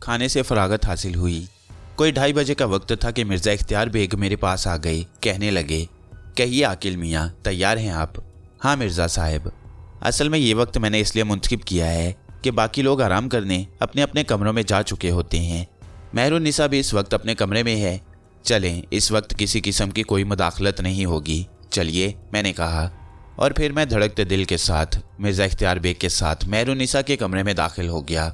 खाने से फरागत हासिल हुई। कोई 2:30 बजे का वक्त था कि मिर्ज़ा इख्तियार बेग मेरे पास आ गए। कहने लगे, कहिए आकिल मियाँ, तैयार हैं आप? हाँ मिर्ज़ा साहब। असल में ये वक्त मैंने इसलिए मुंतखब किया है कि बाकी लोग आराम करने अपने अपने कमरों में जा चुके होते हैं। मेहरुन्निसा भी इस वक्त अपने कमरे में है। चलें, इस वक्त किसी किस्म की कोई मुदाखलत नहीं होगी। चलिए, मैंने कहा, और फिर मैं धड़कते दिल के साथ मिर्ज़ा इख्तियार बेग के साथ मेहरुन्निसा के कमरे में दाखिल हो गया।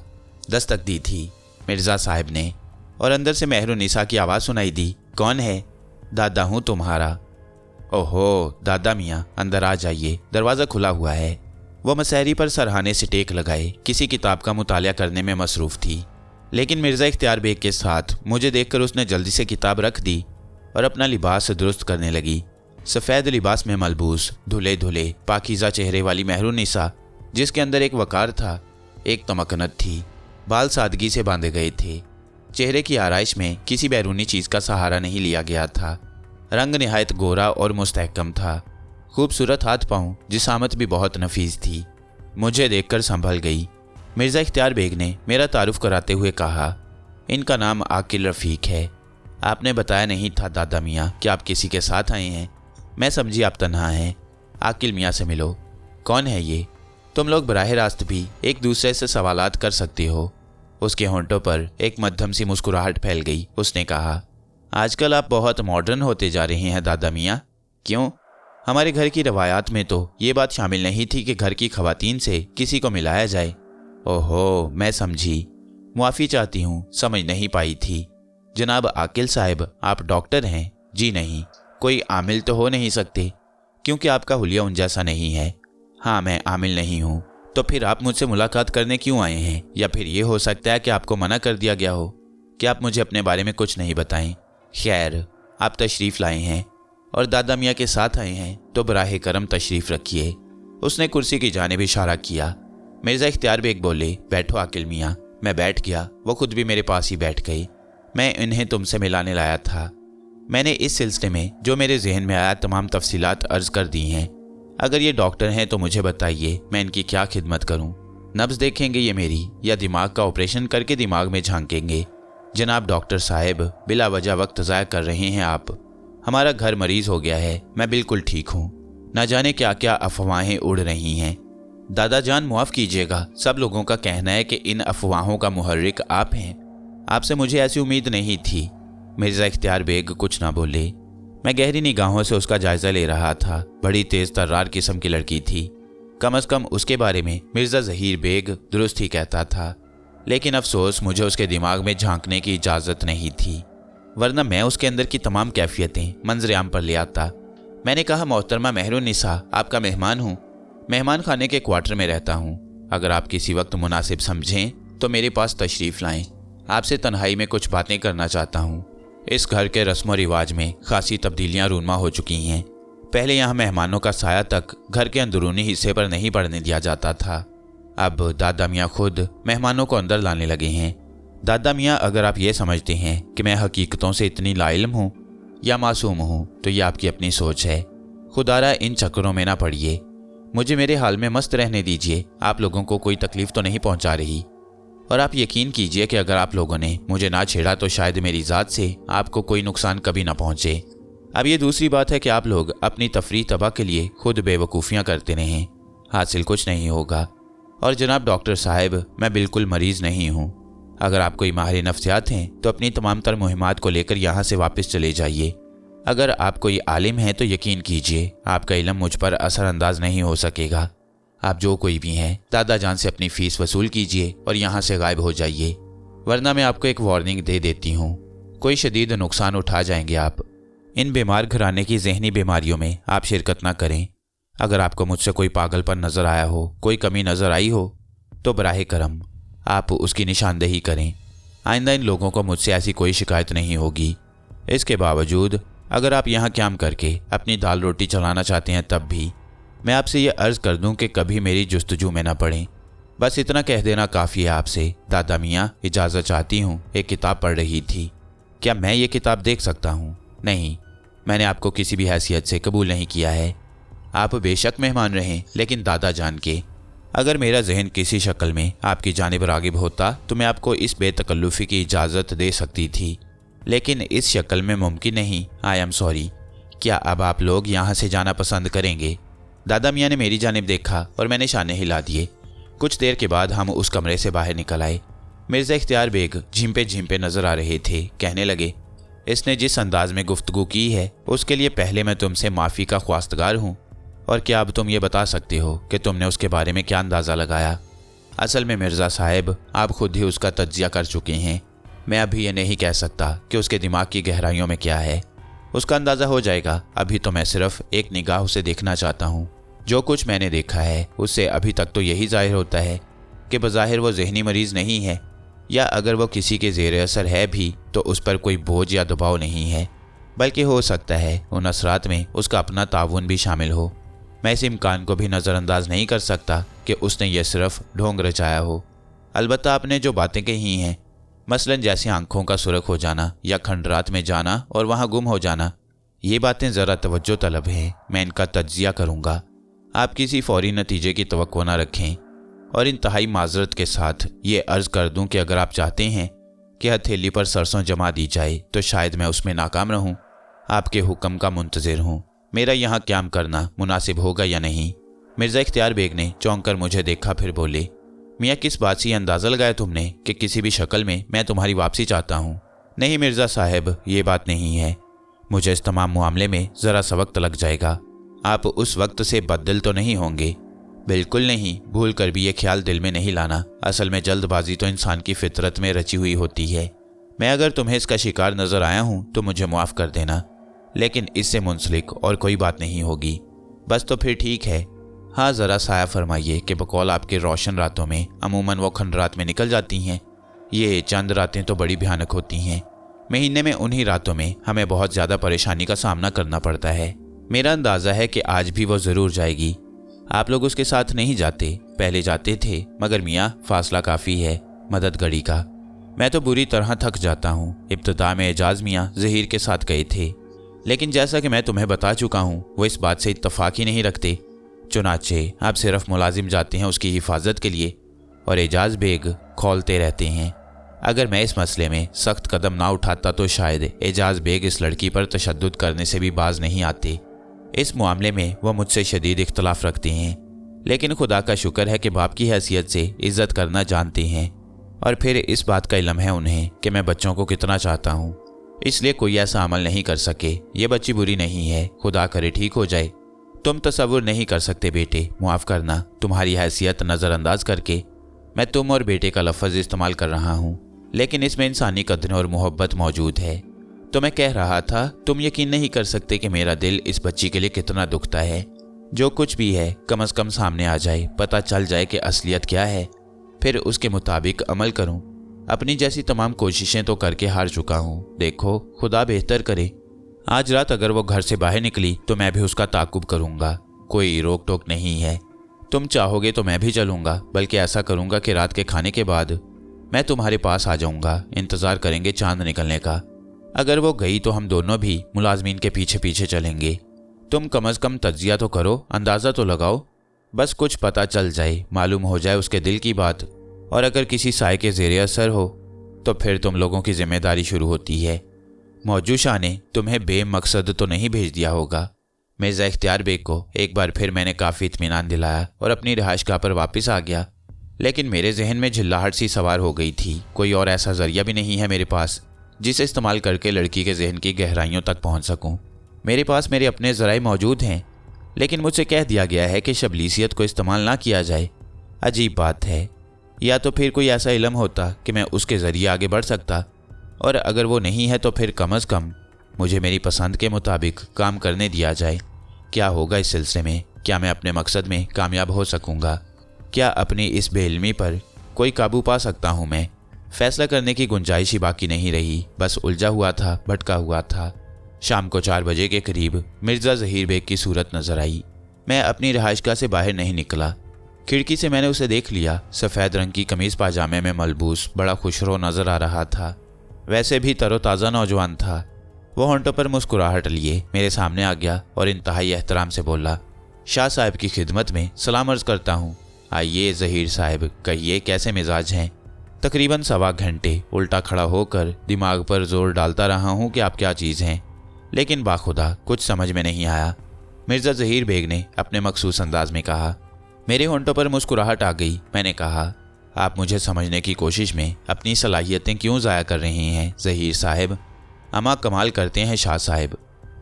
दस्तक दी थी मिर्ज़ा साहब ने और अंदर से मेहरुन्निसा की आवाज़ सुनाई दी, कौन है? दादा हूँ तुम्हारा। ओहो दादा मियाँ, अंदर आ जाइए, दरवाज़ा खुला हुआ है। वो मसहरी पर सरहाने से टेक लगाए किसी किताब का मुतालिया करने में मसरूफ़ थी, लेकिन मिर्ज़ा इख्तियार बेग के साथ मुझे देखकर उसने जल्दी से किताब रख दी और अपना लिबास दुरुस्त करने लगी। सफ़ेद लिबास में मलबूस, धुले धुले पाकीज़ा चेहरे वाली मेहरुन्निसा, जिसके अंदर एक वक़ार था, एक तमकनत थी। बाल सादगी से बांधे गए थे। चेहरे की आराइश में किसी बैरूनी चीज़ का सहारा नहीं लिया गया था। रंग निहायत गोरा और मुस्तहकम था। खूबसूरत हाथ पाँव, जिसामत भी बहुत नफीस थी। मुझे देखकर संभल गई। मिर्ज़ा इख्तियार बेग ने मेरा तारुफ कराते हुए कहा, इनका नाम आकिल रफ़ीक है। आपने बताया नहीं था दादा मियाँ कि आप किसी के साथ आए हैं। मैं समझी आप तन्हा हैं। आकिल मियाँ से मिलो। कौन है ये? तुम लोग बराह रास्त भी एक दूसरे से सवालात कर सकते हो। उसके होंठों पर एक मध्यम सी मुस्कुराहट फैल गई। उसने कहा, आजकल आप बहुत मॉडर्न होते जा रहे हैं दादा मियाँ। क्यों? हमारे घर की रवायात में तो ये बात शामिल नहीं थी कि घर की खवातीन से किसी को मिलाया जाए। ओहो, मैं समझी। मुआफ़ी चाहती हूँ, समझ नहीं पाई थी। जनाब आकिल साहब, आप डॉक्टर हैं? जी नहीं। कोई आमिल तो हो नहीं सकते, क्योंकि आपका हुलिया उन जैसा नहीं है। हाँ, मैं आमिल नहीं हूँ। तो फिर आप मुझसे मुलाकात करने क्यों आए हैं? या फिर ये हो सकता है कि आपको मना कर दिया गया हो कि आप मुझे अपने बारे में कुछ नहीं बताएं। खैर, आप तशरीफ़ लाए हैं और दादा मियाँ के साथ आए हैं तो बराह करम तशरीफ़ रखिए। उसने कुर्सी की जानिब इशारा किया। मिर्ज़ा इख्तियार बेग बोले, बैठो आकिल मियाँ। मैं बैठ गया। वो खुद भी मेरे पास ही बैठ गई। मैं इन्हें तुमसे मिलाने लाया था। मैंने इस सिलसिले में जो मेरे जहन में आया तमाम तफसीलात अर्ज़ कर दी हैं। अगर ये डॉक्टर हैं तो मुझे बताइए, मैं इनकी क्या खिदमत करूं? नब्ज़ देखेंगे ये मेरी, या दिमाग का ऑपरेशन करके दिमाग में झांकेंगे? जनाब डॉक्टर साहब, बिला वजह वक्त ज़ाया कर रहे हैं आप। हमारा घर मरीज़ हो गया है। मैं बिल्कुल ठीक हूँ। न जाने क्या क्या अफवाहें उड़ रही हैं। दादा जान, मुआफ़ कीजिएगा, सब लोगों का कहना है कि इन अफवाहों का मुहर्रिक आप हैं। आपसे मुझे ऐसी उम्मीद नहीं थी। मिर्ज़ा इख्तियार बेग कुछ ना बोले। मैं गहरी निगाहों से उसका जायज़ा ले रहा था। बड़ी तेज़ तर्रार किस्म की लड़की थी। कम अज़ कम उसके बारे में मिर्ज़ा ज़हीर बेग दुरुस्त ही कहता था, लेकिन अफसोस मुझे उसके दिमाग में झांकने की इजाज़त नहीं थी, वरना मैं उसके अंदर की तमाम कैफियतें मंजर आम पर ले आता। मैंने कहा, मोहतरमा मेहरुन्निसा, आपका मेहमान हूँ। मेहमान खाने के क्वार्टर में रहता हूँ। अगर आप किसी वक्त मुनासिब समझें तो मेरे पास तशरीफ़ लाएं। आपसे तन्हाई में कुछ बातें करना चाहता हूँ। इस घर के रस्म और रिवाज में खासी तब्दीलियां रूनमा हो चुकी हैं। पहले यहाँ मेहमानों का साया तक घर के अंदरूनी हिस्से पर नहीं पड़ने दिया जाता था। अब दादा मियाँ खुद मेहमानों को अंदर लाने लगे हैं। दादा मियाँ, अगर आप ये समझते हैं कि मैं हकीकतों से इतनी लाइल्म हूँ या मासूम हूँ तो ये आपकी अपनी सोच है। खुदारा इन चक्करों में ना पड़िए। मुझे मेरे हाल में मस्त रहने दीजिए। आप लोगों को कोई तकलीफ़ तो नहीं पहुँचा रही। और आप यकीन कीजिए कि अगर आप लोगों ने मुझे ना छेड़ा तो शायद मेरी ज़ात से आपको कोई नुकसान कभी ना पहुँचे। अब ये दूसरी बात है कि आप लोग अपनी तफरीह तबाह के लिए खुद बेवकूफ़ियाँ करते रहें, हासिल कुछ नहीं होगा। और जनाब डॉक्टर साहब, मैं बिल्कुल मरीज़ नहीं हूँ। अगर आप कोई माहिर नफ्सियात हैं तो अपनी तमाम तर मुहिमात को लेकर यहाँ से वापस चले जाइए। अगर आप कोई आलिम हैं तो यकीन कीजिए आपका इल्म मुझ पर असरअंदाज नहीं हो सकेगा। आप जो कोई भी हैं, दादा जान से अपनी फ़ीस वसूल कीजिए और यहाँ से गायब हो जाइए, वरना मैं आपको एक वार्निंग दे देती हूँ। कोई शदीद नुकसान उठा जाएंगे आप। इन बीमार घराने की जहनी बीमारियों में आप शिरकत ना करें। अगर आपको मुझसे कोई पागलपन नज़र आया हो, कोई कमी नज़र आई हो, तो बराह करम आप उसकी निशानदेही करें। आइंदा इन लोगों को मुझसे ऐसी कोई शिकायत नहीं होगी। इसके बावजूद अगर आप यहाँ क़याम करके अपनी दाल रोटी चलाना चाहते हैं, तब भी मैं आपसे ये अर्ज़ कर दूं कि कभी मेरी जुस्तजू में ना पड़ें। बस इतना कह देना काफ़ी है आपसे। दादा मियाँ, इजाज़त चाहती हूँ। एक किताब पढ़ रही थी। क्या मैं ये किताब देख सकता हूँ? नहीं, मैंने आपको किसी भी हैसियत से कबूल नहीं किया है। आप बेशक मेहमान रहें, लेकिन दादा जान के। अगर मेरा जहन किसी शक्ल में आपकी जानिब रागिब होता तो मैं आपको इस बेतकल्लुफ़ी की इजाज़त दे सकती थी, लेकिन इस शक्ल में मुमकिन नहीं। I am sorry. क्या अब आप लोग यहाँ से जाना पसंद करेंगे? दादा मियाँ ने मेरी जानिब देखा और मैंने शाने हिला दिए। कुछ देर के बाद हम उस कमरे से बाहर निकल आए। मिर्ज़ा इख्तियार बेग झिम्पे झिम्पे नज़र आ रहे थे। कहने लगे, इसने जिस अंदाज में गुफ्तगू की है उसके लिए पहले मैं तुमसे माफ़ी का ख्वास्तगार हूँ। और क्या अब तुम ये बता सकते हो कि तुमने उसके बारे में क्या अंदाज़ा लगाया? असल में मिर्ज़ा साहब, आप खुद ही उसका तज्जिया कर चुके हैं। मैं अभी ये नहीं कह सकता कि उसके दिमाग की गहराइयों में क्या है। उसका अंदाज़ा हो जाएगा। अभी तो मैं सिर्फ एक निगाह उसे देखना चाहता हूँ। जो कुछ मैंने देखा है उससे अभी तक तो यही जाहिर होता है कि बज़ाहिर वो ज़हनी मरीज़ नहीं है, या अगर वो किसी के ज़ेर असर है भी तो उस पर कोई बोझ या दबाव नहीं है, बल्कि हो सकता है उन असरात में उसका अपना ताउन भी शामिल हो। मैं इस इम्कान को भी नज़रअंदाज नहीं कर सकता कि उसने यह सिर्फ ढोंग रचाया हो। अलबत्ता आपने जो बातें कही हैं, मसलन जैसे आंखों का सुरख हो जाना या खंडरात में जाना और वहाँ गुम हो जाना, ये बातें ज़रा तवज्जो तलब हैं। मैं इनका तज्जिया करूँगा। आप किसी फौरी नतीजे की तवक्को न रखें, और इंतहाई माजरत के साथ ये अर्ज़ कर दूं कि अगर आप चाहते हैं कि हथेली पर सरसों जमा दी जाए तो शायद मैं उसमें नाकाम रहूं। आपके हुक्म का मुंतज़िर हूं। मेरा यहाँ क़याम करना मुनासिब होगा या नहीं? मिर्ज़ा इख्तियार बेग ने चौंक कर मुझे देखा, फिर बोले, मियाँ किस बात से अंदाज़ा लगाया तुमने कि किसी भी शक्ल में मैं तुम्हारी वापसी चाहता हूँ? नहीं मिर्ज़ा साहब, ये बात नहीं है। मुझे इस तमाम मामले में ज़रा सा वक्त लग जाएगा। आप उस वक्त से बददिल तो नहीं होंगे? बिल्कुल नहीं। भूल कर भी ये ख्याल दिल में नहीं लाना। असल में जल्दबाजी तो इंसान की फितरत में रची हुई होती है। मैं अगर तुम्हें इसका शिकार नज़र आया हूँ तो मुझे माफ़ कर देना, लेकिन इससे मुंसलिक और कोई बात नहीं होगी। बस तो फिर ठीक है। हाँ, ज़रा साया फरमाइए कि बकौल आपके रोशन रातों में अमूमन वो खंडरात में निकल जाती हैं। ये चंद रातें तो बड़ी भयानक होती हैं। महीने में उन्हीं रातों में हमें बहुत ज़्यादा परेशानी का सामना करना पड़ता है। मेरा अंदाज़ा है कि आज भी वो ज़रूर जाएगी। आप लोग उसके साथ नहीं जाते? पहले जाते थे, मगर मियाँ फासला काफ़ी है मदद गड़ी का। मैं तो बुरी तरह थक जाता हूँ। इब्तिदा में एजाज मियाँ ज़हीर के साथ गए थे, लेकिन जैसा कि मैं तुम्हें बता चुका हूँ वो इस बात से इत्तफाक ही नहीं रखते। चुनाचे अब सिर्फ मुलाजिम जाते हैं उसकी हिफाजत के लिए, और एजाज बेग खोलते रहते हैं। अगर मैं इस मसले में सख्त कदम ना उठाता तो शायद एजाज बेग इस लड़की पर तशद्दुद करने से भी बाज नहीं आते। इस मामले में वह मुझसे शदीद इख्तलाफ रखते हैं, लेकिन खुदा का शुक्र है कि बाप की हैसियत से इज़्ज़त करना जानते हैं, और फिर इस बात का इल्म है उन्हें कि मैं बच्चों को कितना चाहता हूँ। इसलिए कोई ऐसा अमल नहीं कर सके। ये बच्ची बुरी नहीं है, खुदा करे ठीक हो जाए। तुम तसव्वुर नहीं कर सकते बेटे, मुआफ़ करना, तुम्हारी हैसियत नज़रअंदाज करके मैं तुम और बेटे का लफ्ज़ इस्तेमाल कर रहा हूँ, लेकिन इसमें इंसानी कदर और मोहब्बत मौजूद है। तो मैं कह रहा था, तुम यकीन नहीं कर सकते कि मेरा दिल इस बच्ची के लिए कितना दुखता है। जो कुछ भी है कम अज़ कम सामने आ जाए, पता चल जाए कि असलियत क्या है, फिर उसके मुताबिक अमल करूं। अपनी जैसी तमाम कोशिशें तो करके हार चुका हूं। देखो, खुदा बेहतर करे। आज रात अगर वो घर से बाहर निकली तो मैं भी उसका ताकुब करूंगा। कोई रोक टोक नहीं है। तुम चाहोगे तो मैं भी चलूंगा, बल्कि ऐसा करूंगा कि रात के खाने के बाद मैं तुम्हारे पास आ जाऊंगा। इंतज़ार करेंगे चांद निकलने का। अगर वो गई तो हम दोनों भी मुलाजमीन के पीछे पीछे चलेंगे। तुम कम अज़ कम तज्जिया तो करो, अंदाज़ा तो लगाओ, बस कुछ पता चल जाए, मालूम हो जाए उसके दिल की बात। और अगर किसी साए के ज़ेरे असर हो तो फिर तुम लोगों की जिम्मेदारी शुरू होती है। मौजू शाह ने तुम्हें बेमकसद तो नहीं भेज दिया होगा? मिर्ज़ा इख्तियार बेग को एक बार फिर मैंने काफ़ी इत्मीनान दिलाया और अपनी रिहाइशगाह पर वापस आ गया, लेकिन मेरे जहन में झिल्लाहट सी सवार हो गई थी। कोई और ऐसा ज़रिया भी नहीं है मेरे पास जिसे इस्तेमाल करके लड़की के जहन की गहराइयों तक पहुंच सकूं। मेरे पास मेरे अपने ज़राए मौजूद हैं, लेकिन मुझसे कह दिया गया है कि शबलीसियत को इस्तेमाल ना किया जाए। अजीब बात है। या तो फिर कोई ऐसा इल्म होता कि मैं उसके ज़रिए आगे बढ़ सकता, और अगर वो नहीं है तो फिर कम अज़ कम मुझे मेरी पसंद के मुताबिक काम करने दिया जाए। क्या होगा इस सिलसिले में? क्या मैं अपने मकसद में कामयाब हो सकूँगा? क्या अपनी इस बेइल्मी पर कोई काबू पा सकता हूँ मैं? फैसला करने की गुंजाइश ही बाकी नहीं रही। बस उलझा हुआ था, भटका हुआ था। शाम को 4 बजे के करीब मिर्ज़ा ज़हीर बेग की सूरत नज़र आई। मैं अपनी रिहाइशगाह से बाहर नहीं निकला। खिड़की से मैंने उसे देख लिया। सफ़ेद रंग की कमीज़ पाजामे में मलबूस बड़ा खुशरो नज़र आ रहा था। वैसे भी तरोताज़ा नौजवान था। वो होंठों पर मुस्कुराहट लिए मेरे सामने आ गया और इंतहाई एहतराम से बोला, शाह साहब की खिदमत में सलाम अर्ज़ करता हूँ। आइए ज़हीर साहब, कहिए कैसे मिजाज हैं। तकरीबन 1.25 घंटे उल्टा खड़ा होकर दिमाग पर जोर डालता रहा हूँ कि आप क्या चीज़ हैं, लेकिन बाखुदा कुछ समझ में नहीं आया। मिर्ज़ा ज़हीर बेग ने अपने मखसूस अंदाज में कहा। मेरे होंठों पर मुस्कुराहट आ गई। मैंने कहा, आप मुझे समझने की कोशिश में अपनी सलाहियतें क्यों ज़ाया कर रहे हैं ज़हीर साहब। अमा कमाल करते हैं शाह साहब,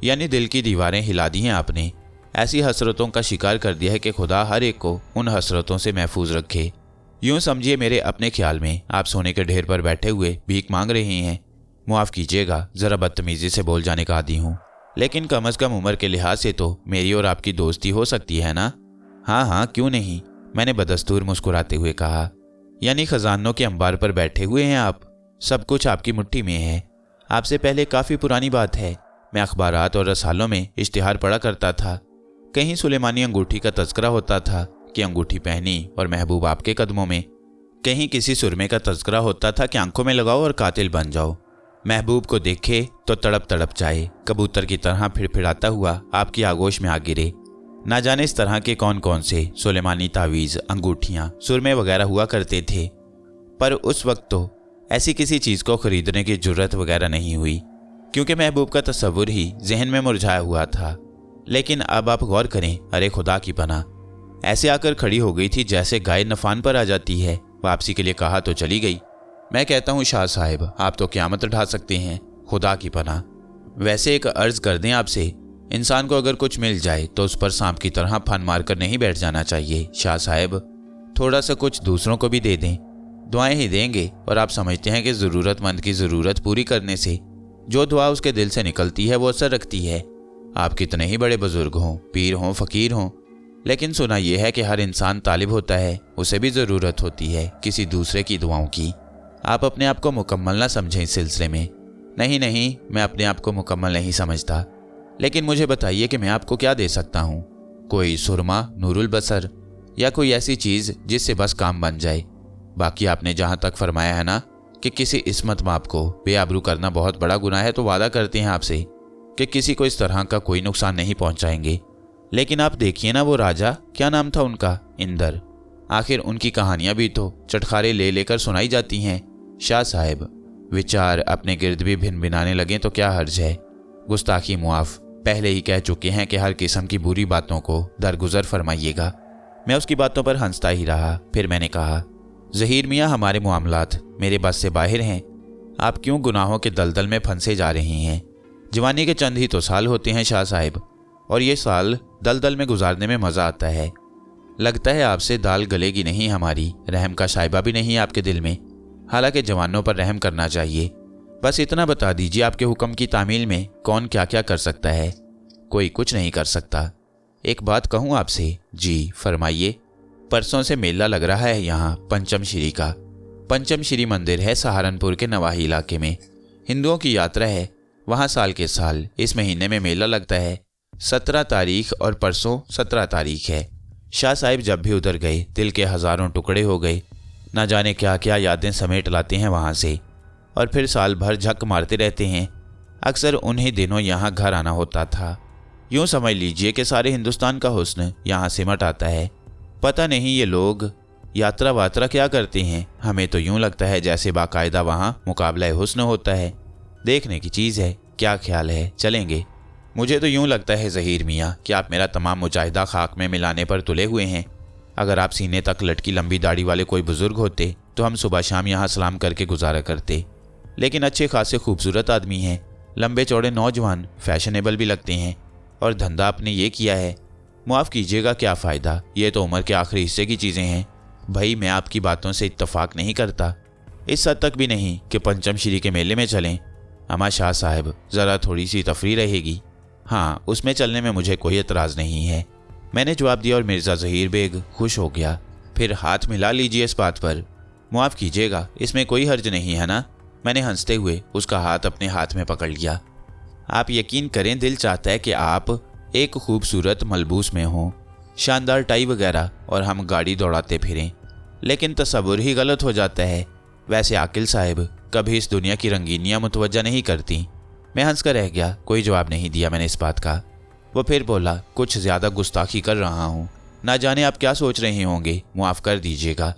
यानी दिल की दीवारें हिला दी हैं आपने। ऐसी हसरतों का शिकार कर दिया है कि खुदा हर एक को उन हसरतों से महफूज रखे। यूँ समझिए मेरे अपने ख्याल में आप सोने के ढेर पर बैठे हुए भीख मांग रहे हैं। मुआफ़ कीजिएगा, ज़रा बदतमीज़ी से बोल जाने का आदी हूँ, लेकिन कम अज़ कम उम्र के लिहाज से तो मेरी और आपकी दोस्ती हो सकती है ना। हाँ हाँ, क्यों नहीं, मैंने बदस्तूर मुस्कुराते हुए कहा। यानी खजानों के अंबार पर बैठे हुए हैं आप, सब कुछ आपकी मुट्ठी में है। आपसे पहले काफ़ी पुरानी बात है, मैं अखबारात और रसालों में इश्तिहार पढ़ा करता था। कहीं सुलेमानी अंगूठी का तज़किरा होता था कि अंगूठी पहनी और महबूब आपके कदमों में। कहीं किसी सुरमे का तज़किरा होता था कि आंखों में लगाओ और कातिल बन जाओ। महबूब को देखे तो तड़प तड़प जाए, कबूतर की तरह फिड़फिड़ाता हुआ आपकी आगोश में आ गिरे। ना जाने इस तरह के कौन कौन से सुलेमानी तावीज़, अंगूठियाँ, सुरमे वगैरह हुआ करते थे, पर उस वक्त तो ऐसी किसी चीज़ को ख़रीदने की जुर्रत वगैरह नहीं हुई, क्योंकि महबूब का तस्वुर ही जहन में मुरझाया हुआ था। लेकिन अब आप गौर करें, अरे खुदा की पनाह, ऐसे आकर खड़ी हो गई थी जैसे गाय नफान पर आ जाती है। वापसी के लिए कहा तो चली गई। मैं कहता हूँ शाह साहब, आप तो क़यामत ढा सकते हैं, खुदा की पनाह। वैसे एक अर्ज़ कर दें आपसे, इंसान को अगर कुछ मिल जाए तो उस पर सांप की तरह फन मार कर नहीं बैठ जाना चाहिए। शाह साहब, थोड़ा सा कुछ दूसरों को भी दे दें, दुआएं ही देंगे। और आप समझते हैं कि ज़रूरतमंद की ज़रूरत पूरी करने से जो दुआ उसके दिल से निकलती है वो असर रखती है। आप कितने ही बड़े बुजुर्ग हों, पीर हों, फ़कीर हों, लेकिन सुना यह है कि हर इंसान तालिब होता है, उसे भी ज़रूरत होती है किसी दूसरे की दुआओं की। आप अपने आप को मुकम्मल ना समझें इस सिलसिले में। नहीं नहीं, मैं अपने आप को मुकम्मल नहीं समझता, लेकिन मुझे बताइए कि मैं आपको क्या दे सकता हूँ। कोई सुरमा, नूरुल बसर, या कोई ऐसी चीज़ जिससे बस काम बन जाए। बाकी आपने जहाँ तक फरमाया है ना कि किसी इस्मत माप को बेआबरू करना बहुत बड़ा गुनाह है, तो वादा करते हैं आपसे कि किसी को इस तरह का कोई नुकसान नहीं पहुंचाएंगे। लेकिन आप देखिए ना, वो राजा, क्या नाम था उनका, इंदर, आखिर उनकी कहानियां भी तो चटखारे ले लेकर सुनाई जाती हैं। शाह साहब, विचार अपने गिर्द भी भिन भिनाने लगें तो क्या हर्ज है। गुस्ताखी मुआफ़, पहले ही कह चुके हैं कि हर किस्म की बुरी बातों को दरगुजर फरमाइएगा। मैं उसकी बातों पर हंसता ही रहा। फिर मैंने कहा, ज़हीर मियाँ, हमारे मामलात मेरे बस से बाहर हैं। आप क्यों गुनाहों के दलदल में फंसे जा रहे हैं। जवानी के चंद ही तो साल होते हैं शाह साहब, और ये साल दलदल में गुजारने में मज़ा आता है। लगता है आपसे दाल गलेगी नहीं हमारी, रहम का शाइबा भी नहीं आपके दिल में। हालांकि जवानों पर रहम करना चाहिए। बस इतना बता दीजिए, आपके हुक्म की तामील में कौन क्या क्या कर सकता है। कोई कुछ नहीं कर सकता। एक बात कहूँ आपसे। जी फरमाइए। परसों से मेला लग रहा है यहाँ पंचम श्री का। पंचम श्री मंदिर है सहारनपुर के नवाही इलाके में, हिंदुओं की यात्रा है। वहाँ साल के साल इस महीने में मेला लगता है। 17 तारीख और परसों 17 तारीख है। शाह साहब जब भी उधर गए दिल के हज़ारों टुकड़े हो गए। ना जाने क्या क्या यादें समेट लाते हैं वहाँ से, और फिर साल भर झक मारते रहते हैं। अक्सर उन्हीं दिनों यहाँ घर आना होता था। यूँ समझ लीजिए कि सारे हिंदुस्तान का हुस्न यहाँ सिमट आता है। पता नहीं ये लोग यात्रा वात्रा क्या करते हैं, हमें तो यूँ लगता है जैसे बाकायदा वहाँ मुकाबला हुस्न होता है। देखने की चीज़ है। क्या ख्याल है, चलेंगे? मुझे तो यूँ लगता है ज़हीर मियाँ कि आप मेरा तमाम मुजाहिदा खाक में मिलाने पर तुले हुए हैं। अगर आप सीने तक लटकी लंबी दाढ़ी वाले कोई बुज़ुर्ग होते तो हम सुबह शाम यहाँ सलाम करके गुजारा करते। लेकिन अच्छे खासे खूबसूरत आदमी हैं, लंबे चौड़े नौजवान, फैशनेबल भी लगते हैं, और धंधा आपने ये किया है। मुआफ़ कीजिएगा, क्या फ़ायदा, ये तो उम्र के आखिरी हिस्से की चीज़ें हैं। भाई मैं आपकी बातों से इत्तफाक नहीं करता, इस हद तक भी नहीं कि पंचम श्री के मेले में चलें। अमा शाह साहब, ज़रा थोड़ी सी तफरी रहेगी। हाँ, उसमें चलने में मुझे कोई एतराज़ नहीं है, मैंने जवाब दिया, और मिर्ज़ा ज़हीर बेग खुश हो गया। फिर हाथ मिला लीजिए इस बात पर। मुआफ़ कीजिएगा, इसमें कोई हर्ज नहीं है ना। मैंने हंसते हुए उसका हाथ अपने हाथ में पकड़ लिया। आप यकीन करें, दिल चाहता है कि आप एक खूबसूरत मलबूस में हों, शानदार टाई वगैरह, और हम गाड़ी दौड़ाते फिरें, लेकिन तसव्वुर ही गलत हो जाता है। वैसे आकिल साहब कभी इस दुनिया की रंगीनियाँ मुतवज्जा नहीं करती। मैं हंस कर रह गया, कोई जवाब नहीं दिया मैंने इस बात का। वो फिर बोला, कुछ ज़्यादा गुस्ताखी कर रहा हूँ। ना जाने आप क्या सोच रहे होंगे, माफ़ कर दीजिएगा।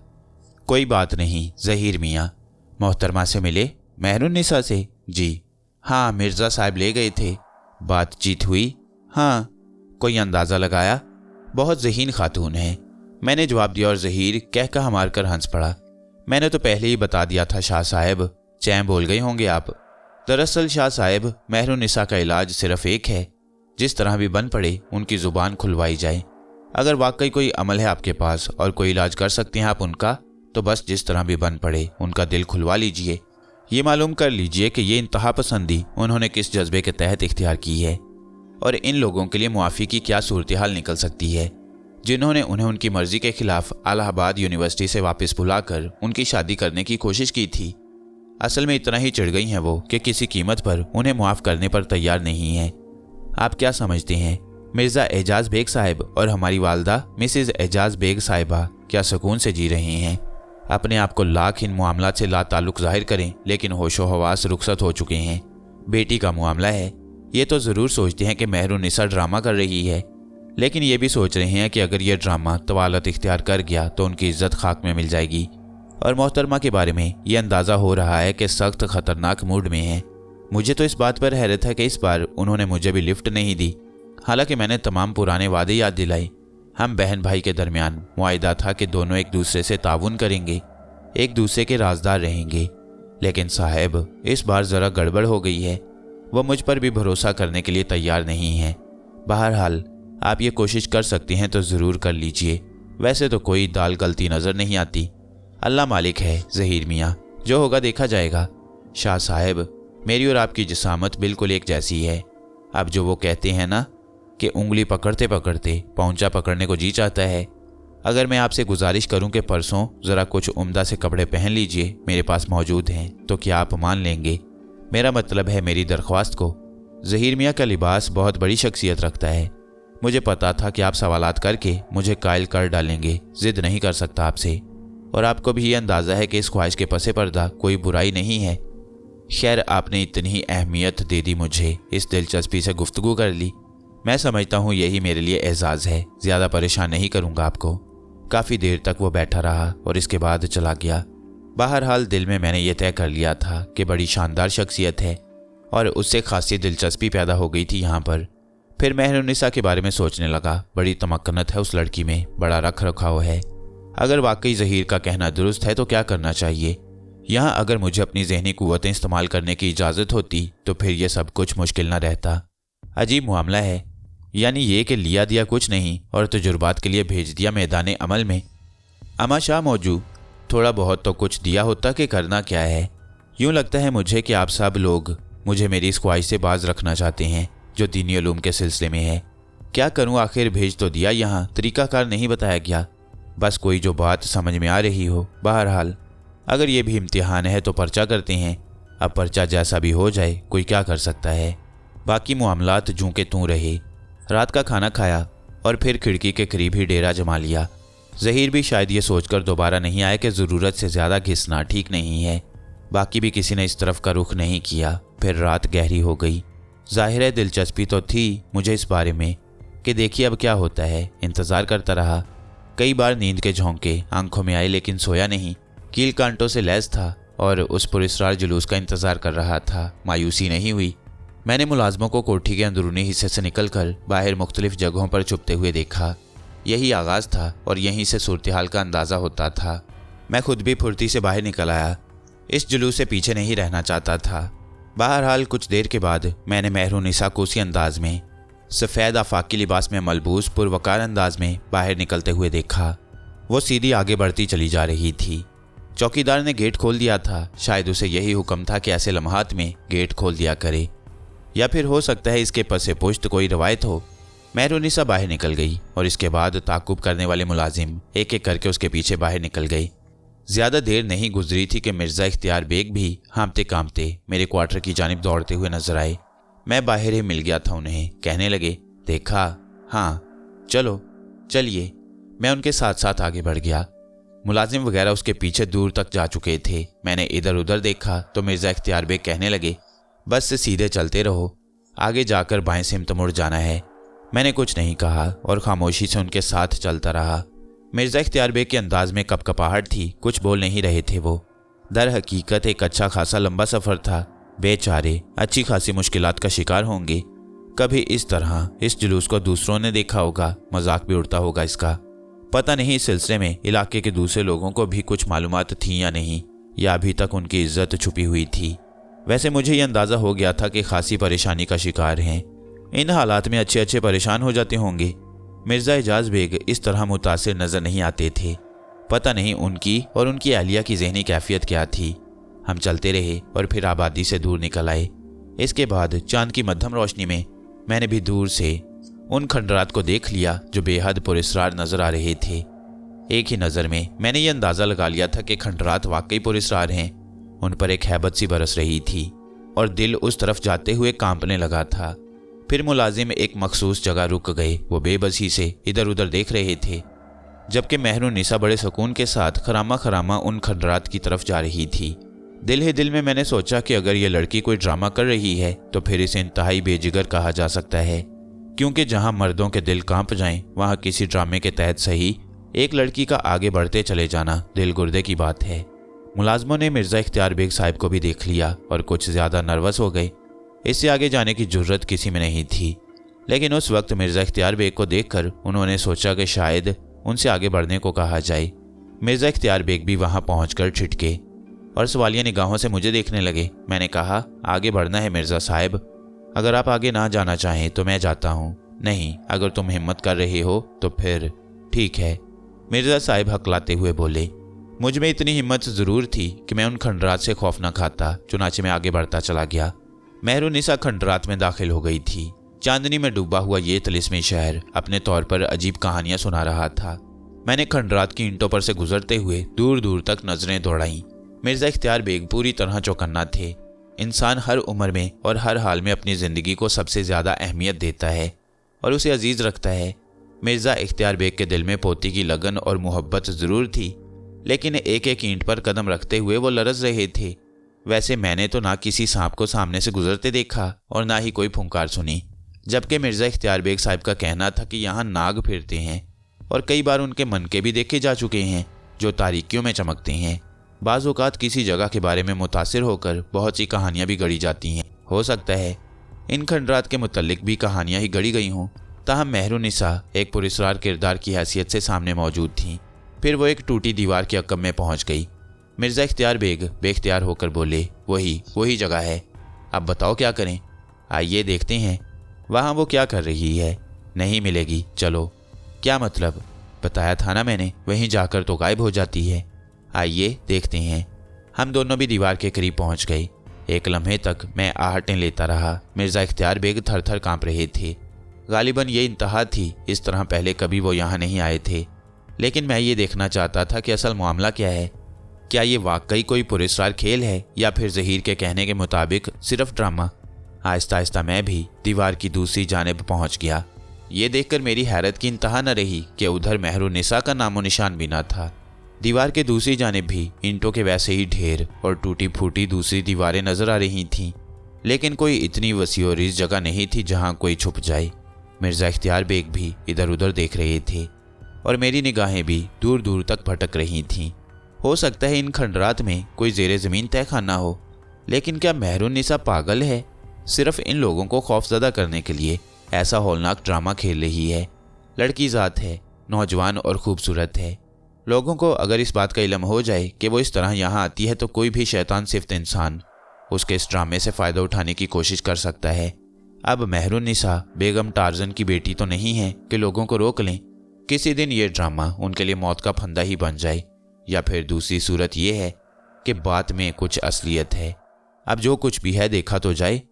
कोई बात नहीं ज़हीर मियाँ। मोहतरमा से मिले? मेहरुन्निसा से? जी हाँ, मिर्ज़ा साहब ले गए थे। बातचीत हुई? हाँ। कोई अंदाज़ा लगाया? बहुत ज़हीन खातून है, मैंने जवाब दिया और ज़हीर कह कहा मार कर हंस पड़ा। मैंने तो पहले ही बता दिया था शाह साहब, चैं बोल गए होंगे आप। दरअसल शाह साहब, मेहरुन्निसा का इलाज सिर्फ एक है, जिस तरह भी बन पड़े उनकी ज़ुबान खुलवाई जाए। अगर वाकई कोई अमल है आपके पास और कोई इलाज कर सकते हैं आप उनका, तो बस जिस तरह भी बन पड़े उनका दिल खुलवा लीजिए। ये मालूम कर लीजिए कि ये इंतहा पसंदी उन्होंने किस जज्बे के तहत इख्तियार की है और इन लोगों के लिए मुआफ़ी की क्या सूरत हाल निकल सकती है, जिन्होंने उन्हें उनकी मर्ज़ी के खिलाफ इलाहाबाद यूनिवर्सिटी से वापस बुलाकर उनकी शादी करने की कोशिश की थी। असल में इतना ही चिढ़ गई हैं वो कि किसी कीमत पर उन्हें मुआफ़ करने पर तैयार नहीं हैं। आप क्या समझते हैं, मिर्ज़ा एजाज़ बेग साहिब और हमारी वालदा मिसेज़ एजाज़ बेग साहिबा क्या सुकून से जी रहे हैं? अपने आप को लाख इन मामलात से लाताल्लुक़ ज़ाहिर करें, लेकिन होशो हवास रुखसत हो चुके हैं। बेटी का मामला है, ये तो ज़रूर सोचते हैं कि मेहरुन्निसा ड्रामा कर रही है, लेकिन ये भी सोच रहे हैं कि अगर ये ड्रामा तवालत इख्तियार कर गया तो उनकी इज्जत खाक में मिल जाएगी। और मोहतरमा के बारे में ये अंदाज़ा हो रहा है कि सख्त ख़तरनाक मूड में है। मुझे तो इस बात पर हैरत है कि इस बार उन्होंने मुझे भी लिफ्ट नहीं दी, हालांकि मैंने तमाम पुराने वादे याद दिलाए। हम बहन भाई के दरमियान मुआहिदा था कि दोनों एक दूसरे से ताउन करेंगे, एक दूसरे के राजदार रहेंगे। लेकिन साहब, इस बार ज़रा गड़बड़ हो गई है। वो मुझ पर भी भरोसा करने के लिए तैयार नहीं है। बहरहाल आप ये कोशिश कर सकते हैं तो ज़रूर कर लीजिए। वैसे तो कोई दाल गलती नज़र नहीं आती। अल्लाह मालिक है ज़हीर मियाँ, जो होगा देखा जाएगा। शाह साहब, मेरी और आपकी जिसामत बिल्कुल एक जैसी है। अब जो वो कहते हैं ना कि उंगली पकड़ते पकड़ते पौंचा पकड़ने को जी चाहता है, अगर मैं आपसे गुजारिश करूं कि परसों ज़रा कुछ उम्दा से कपड़े पहन लीजिए, मेरे पास मौजूद हैं, तो क्या आप मान लेंगे? मेरा मतलब है मेरी दरख्वास्त को। ज़हीर मियाँ का लिबास बहुत बड़ी शख्सियत रखता है। मुझे पता था कि आप सवालात करके मुझे कायल कर डालेंगे, ज़िद नहीं कर सकता आपसे, और आपको भी ये अंदाज़ा है कि इस ख्वाहिश के पसे पर्दा कोई बुराई नहीं है। खैर, आपने इतनी ही अहमियत दे दी मुझे, इस दिलचस्पी से गुफ्तगू कर ली। मैं समझता हूँ यही मेरे लिए एजाज़ है। ज़्यादा परेशान नहीं करूँगा आपको। काफ़ी देर तक वो बैठा रहा और इसके बाद चला गया। बहरहाल दिल में मैंने ये तय कर लिया था कि बड़ी शानदार शख्सियत है और उससे खासी दिलचस्पी पैदा हो गई थी यहाँ पर। फिर मेहरुन्निसा के बारे में सोचने लगा। बड़ी तमक्कनत है उस लड़की में, बड़ा रख रखाव है। अगर वाकई ज़हीर का कहना दुरुस्त है तो क्या करना चाहिए? यहाँ अगर मुझे अपनी जहनी कुव्वतें इस्तेमाल करने की इजाज़त होती तो फिर यह सब कुछ मुश्किल न रहता। अजीब मामला है, यानी ये कि लिया दिया कुछ नहीं और तजुर्बात के लिए भेज दिया मैदान अमल में। अमा शाह मौजू, थोड़ा बहुत तो कुछ दिया होता कि करना क्या है। यूँ लगता है मुझे कि आप सब लोग मुझे मेरी इस ख्वाहिश से बाज रखना चाहते हैं जो दीनी उलूम के सिलसिले में है। क्या करूँ, आखिर भेज तो दिया, यहाँ तरीक़ाकार नहीं बताया गया। बस कोई जो बात समझ में आ रही हो। बहरहाल अगर ये भी इम्तिहान है तो पर्चा करते हैं। अब पर्चा जैसा भी हो जाए, कोई क्या कर सकता है। बाकी मामलात जूं के तूं रहे। रात का खाना खाया और फिर खिड़की के करीब ही डेरा जमा लिया। ज़हीर भी शायद ये सोचकर दोबारा नहीं आया कि ज़रूरत से ज़्यादा घिसना ठीक नहीं है। बाकी भी किसी ने इस तरफ का रुख नहीं किया। फिर रात गहरी हो गई। ज़ाहिर है दिलचस्पी तो थी मुझे इस बारे में कि देखिए अब क्या होता है। इंतज़ार करता रहा। कई बार नींद के झोंके आंखों में आए, लेकिन सोया नहीं। कील कांटों से लैस था और उस पुरस्कार जुलूस का इंतज़ार कर रहा था। मायूसी नहीं हुई। मैंने मुलाजमों को कोठी के अंदरूनी हिस्से से निकलकर बाहर मुख्तलिफ जगहों पर छुपते हुए देखा। यही आगाज़ था और यहीं से सूरत हाल का अंदाज़ा होता था। मैं खुद भी फुर्ती से बाहर निकल आया। इस जुलूस से पीछे नहीं रहना चाहता था। बहरहाल कुछ देर के बाद मैंने मेहरुन्निसा को उसी अंदाज में, सफ़ेद आफाकी लिबास में मलबूस पुरवकार अंदाज में बाहर निकलते हुए देखा। वो सीधी आगे बढ़ती चली जा रही थी। चौकीदार ने गेट खोल दिया था। शायद उसे यही हुक्म था कि ऐसे लम्हात में गेट खोल दिया करे, या फिर हो सकता है इसके पसे पुश्त कोई रवायत हो। मेहरुन्निसा बाहर निकल गई और इसके बाद ताक़ुब करने वाले मुलाजिम एक एक करके उसके पीछे बाहर निकल गए। ज़्यादा देर नहीं गुजरी थी कि मिर्ज़ा इख्तियार बेग भी हाँफते कांपते मेरे क्वार्टर की जानिब दौड़ते हुए नजर आए। मैं बाहर ही मिल गया था उन्हें। कहने लगे, देखा? हाँ, चलो चलिए। मैं उनके साथ साथ आगे बढ़ गया। मुलाजिम वगैरह उसके पीछे दूर तक जा चुके थे। मैंने इधर उधर देखा तो मिर्ज़ा इख्तियार बेग कहने लगे, बस से सीधे चलते रहो, आगे जाकर बाएं सिमत मुड़ जाना है। मैंने कुछ नहीं कहा और खामोशी से उनके साथ चलता रहा। मिर्ज़ा इख्तियार बेग के अंदाज में कपकपाहट थी, कुछ बोल नहीं रहे थे वो। दर हकीकत एक अच्छा खासा लंबा सफ़र था। बेचारे अच्छी खासी मुश्किलात का शिकार होंगे। कभी इस तरह इस जुलूस को दूसरों ने देखा होगा, मजाक भी उड़ता होगा इसका। पता नहीं इस सिलसिले में इलाके के दूसरे लोगों को भी कुछ मालूमात थी या नहीं, या अभी तक उनकी इज्जत छुपी हुई थी। वैसे मुझे ये अंदाज़ा हो गया था कि खासी परेशानी का शिकार हैं। इन हालात में अच्छे अच्छे परेशान हो जाते होंगे। मिर्ज़ा एजाज बेग इस तरह मुतासिर नज़र नहीं आते थे। पता नहीं उनकी और उनकी अहलिया की ज़हनी कैफियत क्या थी। हम चलते रहे और फिर आबादी से दूर निकल आए। इसके बाद चांद की मध्यम रोशनी में मैंने भी दूर से उन खंडरात को देख लिया जो बेहद पुरस्रार नज़र आ रहे थे। एक ही नज़र में मैंने ये अंदाज़ा लगा लिया था कि खंडरात वाकई पुरस्रार हैं। उन पर एक हैबत सी बरस रही थी और दिल उस तरफ जाते हुए कांपने लगा था। फिर मुलाजिम एक मखसूस जगह रुक गए। वो बेबसी से इधर उधर देख रहे थे, जबकि महरुन्निसा बड़े सुकून के साथ खरामा खरामा उन खंडरात की तरफ जा रही थी। दिल ही दिल में मैंने सोचा कि अगर ये लड़की कोई ड्रामा कर रही है तो फिर इसे इंतहाई बेजिगर कहा जा सकता है, क्योंकि जहां मर्दों के दिल कांप जाएं वहां किसी ड्रामे के तहत सही एक लड़की का आगे बढ़ते चले जाना दिल गुर्दे की बात है। मुलाजमों ने मिर्ज़ा इख्तियार बेग साहब को भी देख लिया और कुछ ज़्यादा नर्वस हो गए। इससे आगे जाने की जुर्रत किसी में नहीं थी, लेकिन उस वक्त मिर्ज़ा इख्तियार बेग को देखकर उन्होंने सोचा कि शायद उनसे आगे बढ़ने को कहा जाए। मिर्ज़ा इख्तियार बेग भी वहां पहुंचकर छिटके और सवालिया निगाहों से मुझे देखने लगे। मैंने कहा, आगे बढ़ना है मिर्ज़ा साहब, अगर आप आगे ना जाना चाहें तो मैं जाता हूँ। नहीं, अगर तुम हिम्मत कर रहे हो तो फिर ठीक है, मिर्ज़ा साहब हकलाते हुए बोले। मुझ में इतनी हिम्मत ज़रूर थी कि मैं उन खंडरात से खौफ न खाता, चुनाचे में आगे बढ़ता चला गया। महरुन्निसा खंडरात में दाखिल हो गई थी। चांदनी में डूबा हुआ ये तिलिस्मी शहर अपने तौर पर अजीब कहानियां सुना रहा था। मैंने खंडरात की ईंटों पर से गुजरते हुए दूर दूर तक नजरें दौड़ाईं। मिर्ज़ा इख्तियार बेग पूरी तरह चौकन्ना थे। इंसान हर उम्र में और हर हाल में अपनी ज़िंदगी को सबसे ज़्यादा अहमियत देता है और उसे अजीज़ रखता है। मिर्ज़ा इख्तियार बेग के दिल में पोती की लगन और मोहब्बत ज़रूर थी, लेकिन एक एक ईंट पर कदम रखते हुए वो लरज़ रहे थे। वैसे मैंने तो ना किसी सांप को सामने से गुजरते देखा और ना ही कोई फुंकार सुनी, जबकि मिर्ज़ा इख्तियार बेग साहब का कहना था कि यहाँ नाग फिरते हैं और कई बार उनके मनके भी देखे जा चुके हैं जो तारीकियों में चमकते हैं। बाज़ औक़ात किसी जगह के बारे में मुतासिर होकर बहुत सी कहानियाँ भी गढ़ी जाती हैं। हो सकता है इन खंडरात के मुतल्लिक भी कहानियाँ ही गढ़ी गई हों। ताहम महरुन्निसा एक पुरस्रार किरदार की हैसियत से सामने मौजूद थीं। फिर वो एक टूटी दीवार के अकब में पहुँच गई। मिर्ज़ा इख्तियार बेग बेख्तियार होकर बोले, वही जगह है, अब बताओ क्या करें? आइए देखते हैं वहाँ वो क्या कर रही है। नहीं मिलेगी, चलो। क्या मतलब? बताया था ना मैंने, वहीं जाकर तो गायब हो जाती है। आइए देखते हैं। हम दोनों भी दीवार के करीब पहुँच गए। एक लम्हे तक मैं आहटें लेता रहा। मिर्ज़ा इख्तियार बेग थर थर काँप रहे थे। गालिबन ये इंतहा थी, इस तरह पहले कभी वो यहाँ नहीं आए थे। लेकिन मैं ये देखना चाहता था कि असल मामला क्या है। क्या ये वाकई कोई पुरस्कार खेल है या फिर ज़हीर के कहने के मुताबिक सिर्फ ड्रामा? आहिस्ता आहिस्ता मैं भी दीवार की दूसरी जानिब पहुंच गया। ये देखकर मेरी हैरत की इंतहा न रही कि उधर महरुन्निसा का नामो निशान भी न था। दीवार के दूसरी जानिब भी ईंटों के वैसे ही ढेर और टूटी फूटी दूसरी दीवारें नजर आ रही थीं, लेकिन कोई इतनी वसी और इस जगह नहीं थी जहाँ कोई छुप जाए। मिर्ज़ा इख्तियार बेग भी इधर उधर देख रहे थे और मेरी निगाहें भी दूर दूर तक भटक रही थीं। हो सकता है इन खंडरात में कोई ज़ेरे ज़मीन तहखाना हो, लेकिन क्या महरुन्निसा पागल है? सिर्फ इन लोगों को खौफज़दा करने के लिए ऐसा हौलनाक ड्रामा खेल रही है। लड़की ज़ात है, नौजवान और खूबसूरत है। लोगों को अगर इस बात का इल्म हो जाए कि वो इस तरह यहाँ आती है तो कोई भी शैतान सिफ्त इंसान उसके इस ड्रामे से फ़ायदा उठाने की कोशिश कर सकता है। अब महरुन्निसा बेगम टार्जन की बेटी तो नहीं है कि लोगों को रोक लें। किसी दिन ये ड्रामा उनके लिए मौत का फंदा ही बन जाए, या फिर दूसरी सूरत ये है कि बात में कुछ असलियत है। अब जो कुछ भी है देखा तो जाए।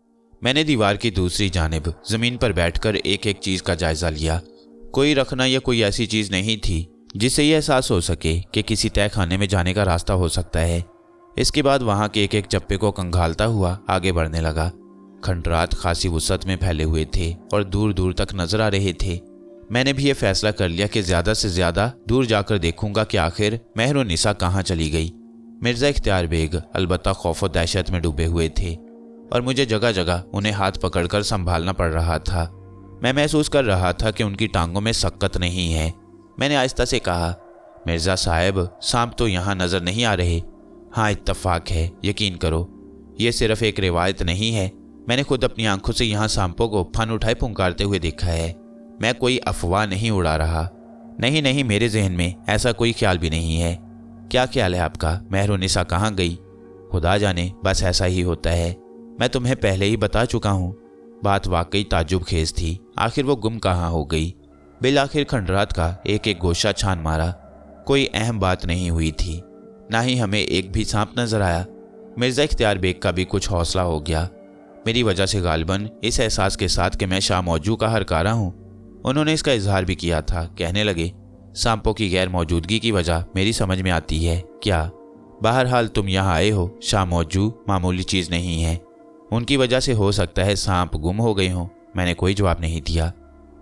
मैंने दीवार की दूसरी जानिब ज़मीन पर बैठकर एक एक चीज़ का जायज़ा लिया। कोई रखना या कोई ऐसी चीज़ नहीं थी जिससे यह एहसास हो सके कि किसी तय खाने में जाने का रास्ता हो सकता है। इसके बाद वहाँ के एक एक चप्पे को कंघालता हुआ आगे बढ़ने लगा। खंडरात खासी वुसअत में फैले हुए थे और दूर दूर तक नजर आ रहे थे। मैंने भी ये फैसला कर लिया कि ज़्यादा से ज़्यादा दूर जाकर देखूंगा कि आखिर महरुन्निसा कहाँ चली गई। मिर्ज़ा इख्तियार बेग अलबत्ता खौफ और दहशत में डूबे हुए थे और मुझे जगह जगह उन्हें हाथ पकड़कर संभालना पड़ रहा था। मैं महसूस कर रहा था कि उनकी टांगों में सक्कत नहीं है। मैंने आहिस्ता से कहा, मिर्ज़ा साहब, सांप तो यहाँ नज़र नहीं आ रहे। हाँ, इत्तफाक है, यकीन करो, ये सिर्फ एक रिवायत नहीं है। मैंने खुद अपनी आंखों से यहाँ सांपों को फन उठाए पुकारते हुए देखा है। मैं कोई अफवाह नहीं उड़ा रहा। नहीं नहीं, मेरे जहन में ऐसा कोई ख्याल भी नहीं है। क्या ख्याल है आपका? मेहरुनिसा कहाँ गई? खुदा जाने, बस ऐसा ही होता है। मैं तुम्हें पहले ही बता चुका हूँ। बात वाकई ताज्जुब खेज थी। आखिर वो गुम कहाँ हो गई? बिल आखिर खंडरात का एक एक गोशा छान मारा। कोई अहम बात नहीं हुई थी, ना ही हमें एक भी सांप नजर आया। मिर्ज़ा इख्तियार बेग का भी कुछ हौसला हो गया, मेरी वजह से गालिबन इस एहसास के साथ कि मैं शाह मौजू का हरकारा हूँ। उन्होंने इसका इजहार भी किया था। कहने लगे, सांपों की गैर मौजूदगी की वजह मेरी समझ में आती है। क्या? बहरहाल तुम यहाँ आए हो, शाह मौजू मामूली चीज़ नहीं है। उनकी वजह से हो सकता है सांप गुम हो गए हों। मैंने कोई जवाब नहीं दिया।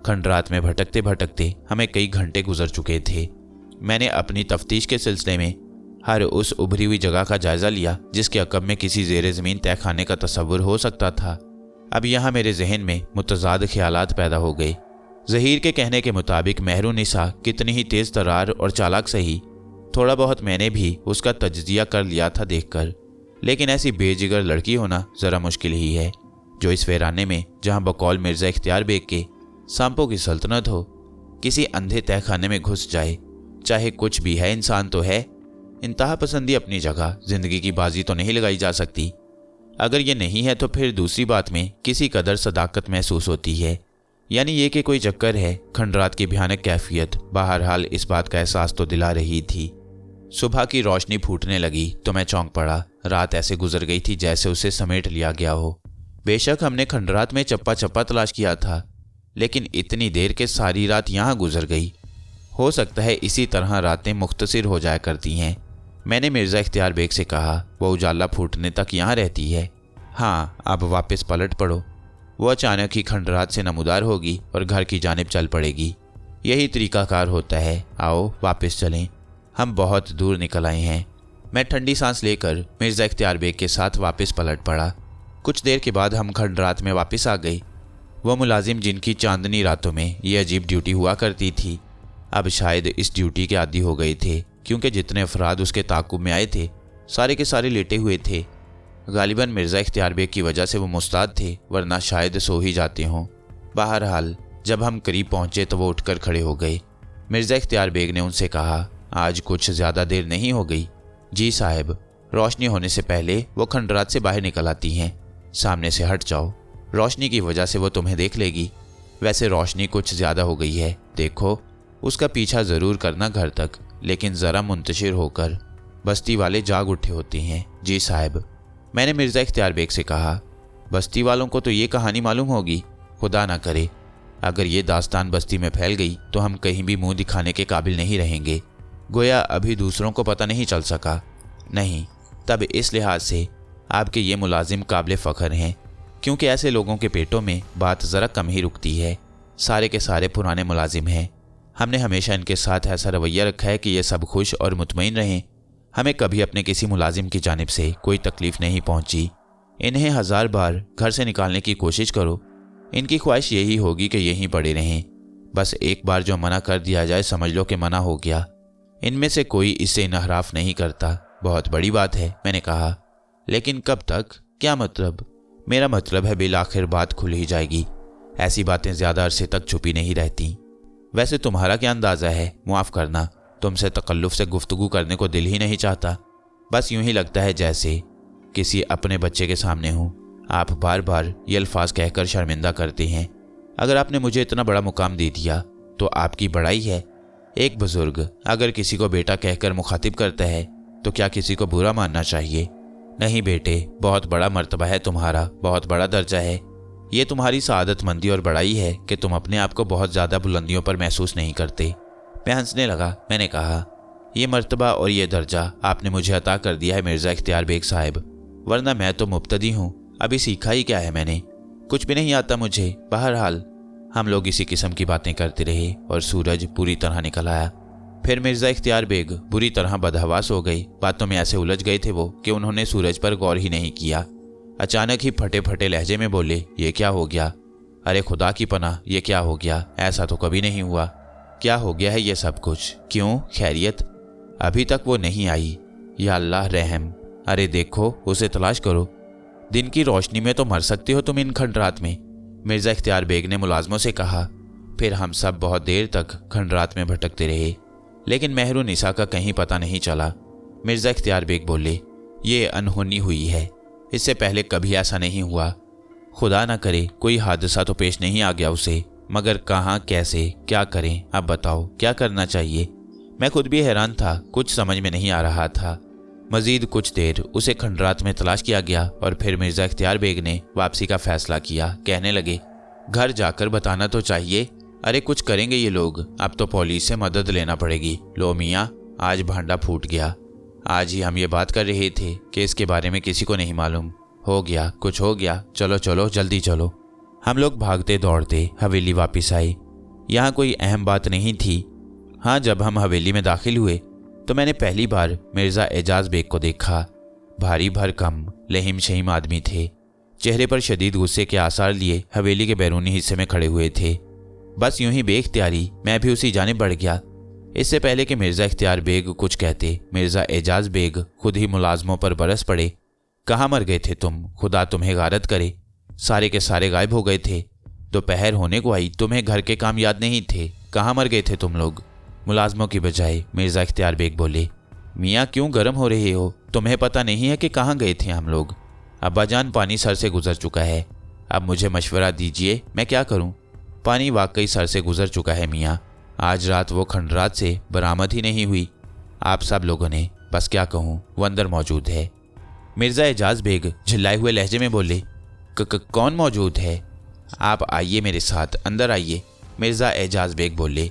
खंडरात में भटकते भटकते हमें कई घंटे गुजर चुके थे। मैंने अपनी तफ्तीश के सिलसिले में हर उस उभरी हुई जगह का जायजा लिया जिसके अकब में किसी ज़ेरे ज़मीन तहखाने का तस्वुर हो सकता था। अब यहाँ मेरे जहन में मुतज़ाद ख्यालात पैदा हो गए। ज़हीर के कहने के मुताबिक मेहरुनिसा कितनी ही तेज़ तरार और चालाक सही, थोड़ा बहुत मैंने भी उसका तज्जिया कर लिया था देखकर, लेकिन ऐसी बेजिगर लड़की होना ज़रा मुश्किल ही है जो इस वीराने में, जहाँ बकौल मिर्ज़ा इख्तियार बेग के सांपों की सल्तनत हो, किसी अंधे तहखाने में घुस जाए। चाहे कुछ भी है, इंसान तो है। इंतहा पसंदी अपनी जगह, जिंदगी की बाजी तो नहीं लगाई जा सकती। अगर ये नहीं है तो फिर दूसरी बात में किसी कदर सदाकत महसूस होती है, यानी ये कि कोई चक्कर है। खंडरात की भयानक कैफियत बहरहाल इस बात का एहसास तो दिला रही थी। सुबह की रोशनी फूटने लगी तो मैं चौंक पड़ा। रात ऐसे गुजर गई थी जैसे उसे समेट लिया गया हो। बेशक हमने खंडरात में चप्पा चप्पा तलाश किया था, लेकिन इतनी देर के सारी रात यहाँ गुजर गई। हो सकता है इसी तरह रातें मुख्तसर हो जाया करती हैं। मैंने मिर्ज़ा इख्तियार बेग से कहा, वो उजाला फूटने तक यहाँ रहती है। हाँ, अब वापस पलट पड़ो। वो अचानक ही खंडरात से नमूदार होगी और घर की जानिब चल पड़ेगी। यही तरीकाकार होता है। आओ वापस चलें, हम बहुत दूर निकल आए हैं। मैं ठंडी सांस लेकर मिर्ज़ा इख्तियार बेग के साथ वापस पलट पड़ा। कुछ देर के बाद हम खंडरात में वापस आ गए। वो मुलाजिम जिनकी चांदनी रातों में ये अजीब ड्यूटी हुआ करती थी, अब शायद इस ड्यूटी के आदी हो गए थे, क्योंकि जितने अफराद उसके ताकुब में आए थे सारे के सारे लेटे हुए थे। गालिबन मिर्ज़ा इख्तियार बेग की वजह से वो मुस्ताद थे, वरना शायद सो ही जाते हों। बहरहाल जब हम करीब पहुंचे तो वो उठकर खड़े हो गए। मिर्ज़ा इख्तियार बेग ने उनसे कहा, आज कुछ ज़्यादा देर नहीं हो गई? जी साहब, रोशनी होने से पहले वो खंडरात से बाहर निकल आती हैं। सामने से हट जाओ, रोशनी की वजह से वो तुम्हें देख लेगी। वैसे रोशनी कुछ ज़्यादा हो गई है, देखो। उसका पीछा ज़रूर करना घर तक, लेकिन ज़रा मुंतशिर होकर। बस्ती वाले जाग उठे होते हैं। जी साहब, मैंने मिर्ज़ा इख्तियार बेग से कहा। बस्ती वालों को तो ये कहानी मालूम होगी। खुदा ना करे अगर ये दास्तान बस्ती में फैल गई तो हम कहीं भी मुंह दिखाने के काबिल नहीं रहेंगे। गोया अभी दूसरों को पता नहीं चल सका। नहीं, तब इस लिहाज से आपके ये मुलाजिम काबिल फ़ख्र हैं, क्योंकि ऐसे लोगों के पेटों में बात ज़रा कम ही रुकती है। सारे के सारे पुराने मुलाजिम हैं। हमने हमेशा इनके साथ ऐसा रवैया रखा है कि ये सब खुश और मुतमईन रहें। हमें कभी अपने किसी मुलाजिम की जानिब से कोई तकलीफ़ नहीं पहुंची। इन्हें 1000 बार घर से निकालने की कोशिश करो, इनकी ख्वाहिश यही होगी कि यहीं पड़े रहें। बस एक बार जो मना कर दिया जाए समझ लो कि मना हो गया। इनमें से कोई इससे इनहराफ नहीं करता। बहुत बड़ी बात है, मैंने कहा। लेकिन कब तक? क्या मतलब? मेरा मतलब है बिल आखिर बात खुल ही जाएगी। ऐसी बातें ज़्यादा अरसे तक छुपी नहीं रहती। वैसे तुम्हारा क्या अंदाज़ा है? मुआफ़ करना, तुमसे तकल्लुफ़ से गुफ्तगू करने को दिल ही नहीं चाहता। बस यूं ही लगता है जैसे किसी अपने बच्चे के सामने हूँ। आप बार बार ये अल्फाज कहकर शर्मिंदा करते हैं। अगर आपने मुझे इतना बड़ा मुकाम दे दिया तो आपकी बड़ाई है। एक बुजुर्ग अगर किसी को बेटा कहकर मुखातिब करता है तो क्या किसी को बुरा मानना चाहिए? नहीं बेटे, बहुत बड़ा मर्तबा है तुम्हारा, बहुत बड़ा दर्जा है। ये तुम्हारी सआदतमंदी और बड़ाई है कि तुम अपने आप को बहुत ज़्यादा बुलंदियों पर महसूस नहीं करते। मैं हंसने लगा। मैंने कहा, ये मर्तबा और ये दर्जा आपने मुझे अता कर दिया है मिर्ज़ा इख्तियार बेग साहब, वरना मैं तो मुब्तदी हूँ। अभी सीखा ही क्या है मैंने? कुछ भी नहीं आता मुझे। बहरहाल हम लोग इसी किस्म की बातें करते रहे और सूरज पूरी तरह निकल आया। फिर मिर्ज़ा इख्तियार बेग बुरी तरह बदहवास हो गई। बातों में ऐसे उलझ गए थे वो कि उन्होंने सूरज पर गौर ही नहीं किया। अचानक ही फटे फटे लहजे में बोले, ये क्या हो गया? अरे खुदा की पनाह, ये क्या हो गया? ऐसा तो कभी नहीं हुआ। क्या हो गया है ये सब कुछ? क्यों, खैरियत? अभी तक वो नहीं आई। या अल्लाह रहम। अरे देखो, उसे तलाश करो। दिन की रोशनी में तो मर सकते हो तुम इन खंडरात में, मिर्ज़ा इख्तियार बेग ने मुलाजमों से कहा। फिर हम सब बहुत देर तक खंडरात में भटकते रहे, लेकिन मेहरुन्निसा का कहीं पता नहीं चला। मिर्ज़ा इख्तियार बेग बोले, ये अनहोनी हुई है, इससे पहले कभी ऐसा नहीं हुआ। खुदा ना करे कोई हादसा तो पेश नहीं आ गया उसे, मगर कहाँ, कैसे, क्या करें? अब बताओ क्या करना चाहिए? मैं खुद भी हैरान था, कुछ समझ में नहीं आ रहा था। मजीद कुछ देर उसे खंडरात में तलाश किया गया और फिर मिर्ज़ा इख्तियार बेग ने वापसी का फैसला किया। कहने लगे, घर जाकर बताना तो चाहिए। अरे कुछ करेंगे ये लोग, अब तो पुलिस से मदद लेना पड़ेगी। लो मियाँ, आज भांडा फूट गया। आज ही हम ये बात कर रहे थे कि इसके बारे में किसी को नहीं मालूम। हो गया, कुछ हो गया। चलो चलो, जल्दी चलो। हम लोग भागते दौड़ते हवेली वापस आए। यहाँ कोई अहम बात नहीं थी। हाँ, जब हम हवेली में दाखिल हुए तो मैंने पहली बार मिर्ज़ा एजाज बेग को देखा। भारी भरकम लहीम शहीम आदमी थे, चेहरे पर शदीद गुस्से के आसार लिए हवेली के बैरूनी हिस्से में खड़े हुए थे। बस यूं ही बेख्तियारी मैं भी उसी जानिब बढ़ गया। इससे पहले कि मिर्ज़ा इख्तियार बेग कुछ कहते, मिर्ज़ा एजाज बेग खुद ही मुलाजमों पर बरस पड़े। कहाँ मर गए थे तुम? खुदा तुम्हें गारत करे। सारे के सारे गायब हो गए थे। दोपहर होने को आई, तुम्हें घर के काम याद नहीं थे? कहाँ मर गए थे तुम लोग? मुलाजमों की बजाय मिर्ज़ा इख्तियार बेग बोले, मियाँ क्यों गर्म हो रहे हो? तुम्हें पता नहीं है कि कहाँ गए थे हम लोग? अब्बाजान, पानी सर से गुजर चुका है। अब मुझे मशवरा दीजिए, मैं क्या करूँ? पानी वाकई सर से गुजर चुका है मियाँ। आज रात वो खंडरात से बरामद ही नहीं हुई। आप सब लोगों ने, बस क्या कहूँ, वो अंदर मौजूद है। मिर्ज़ा एजाज बेग झिल्लाए हुए लहजे में बोले, कौन मौजूद है? आप आइए मेरे साथ, अंदर आइए। मिर्ज़ा एजाज बेग बोले।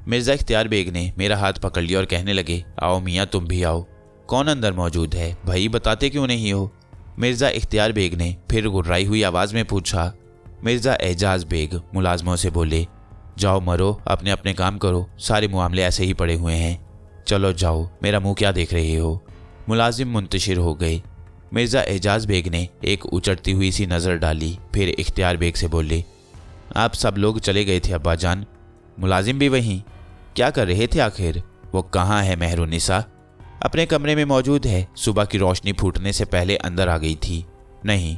मिर्ज़ा इख्तियार बेग ने मेरा हाथ पकड़ लिया और कहने लगे, आओ मियाँ, तुम भी आओ। कौन अंदर मौजूद है भाई, बताते क्यों नहीं हो? मिर्ज़ा इख्तियार बेग ने फिर गुर्राई हुई आवाज़ में पूछा। मिर्ज़ा एजाज बेग मुलाजमों से बोले, जाओ मरो, अपने अपने काम करो, सारे मामले ऐसे ही पड़े हुए हैं। चलो जाओ, मेरा मुंह क्या देख रहे हो? मुलाजिम मुंतशिर हो गए। मिर्ज़ा एजाज बेग ने एक उचटती हुई सी नज़र डाली, फिर इख्तियार बेग से बोले, आप सब लोग चले गए थे अब्बाजान? मुलाजिम भी वहीं? क्या कर रहे थे आखिर? वो कहाँ है मेहरुन्निसा? अपने कमरे में मौजूद है, सुबह की रोशनी फूटने से पहले अंदर आ गई थी। नहीं।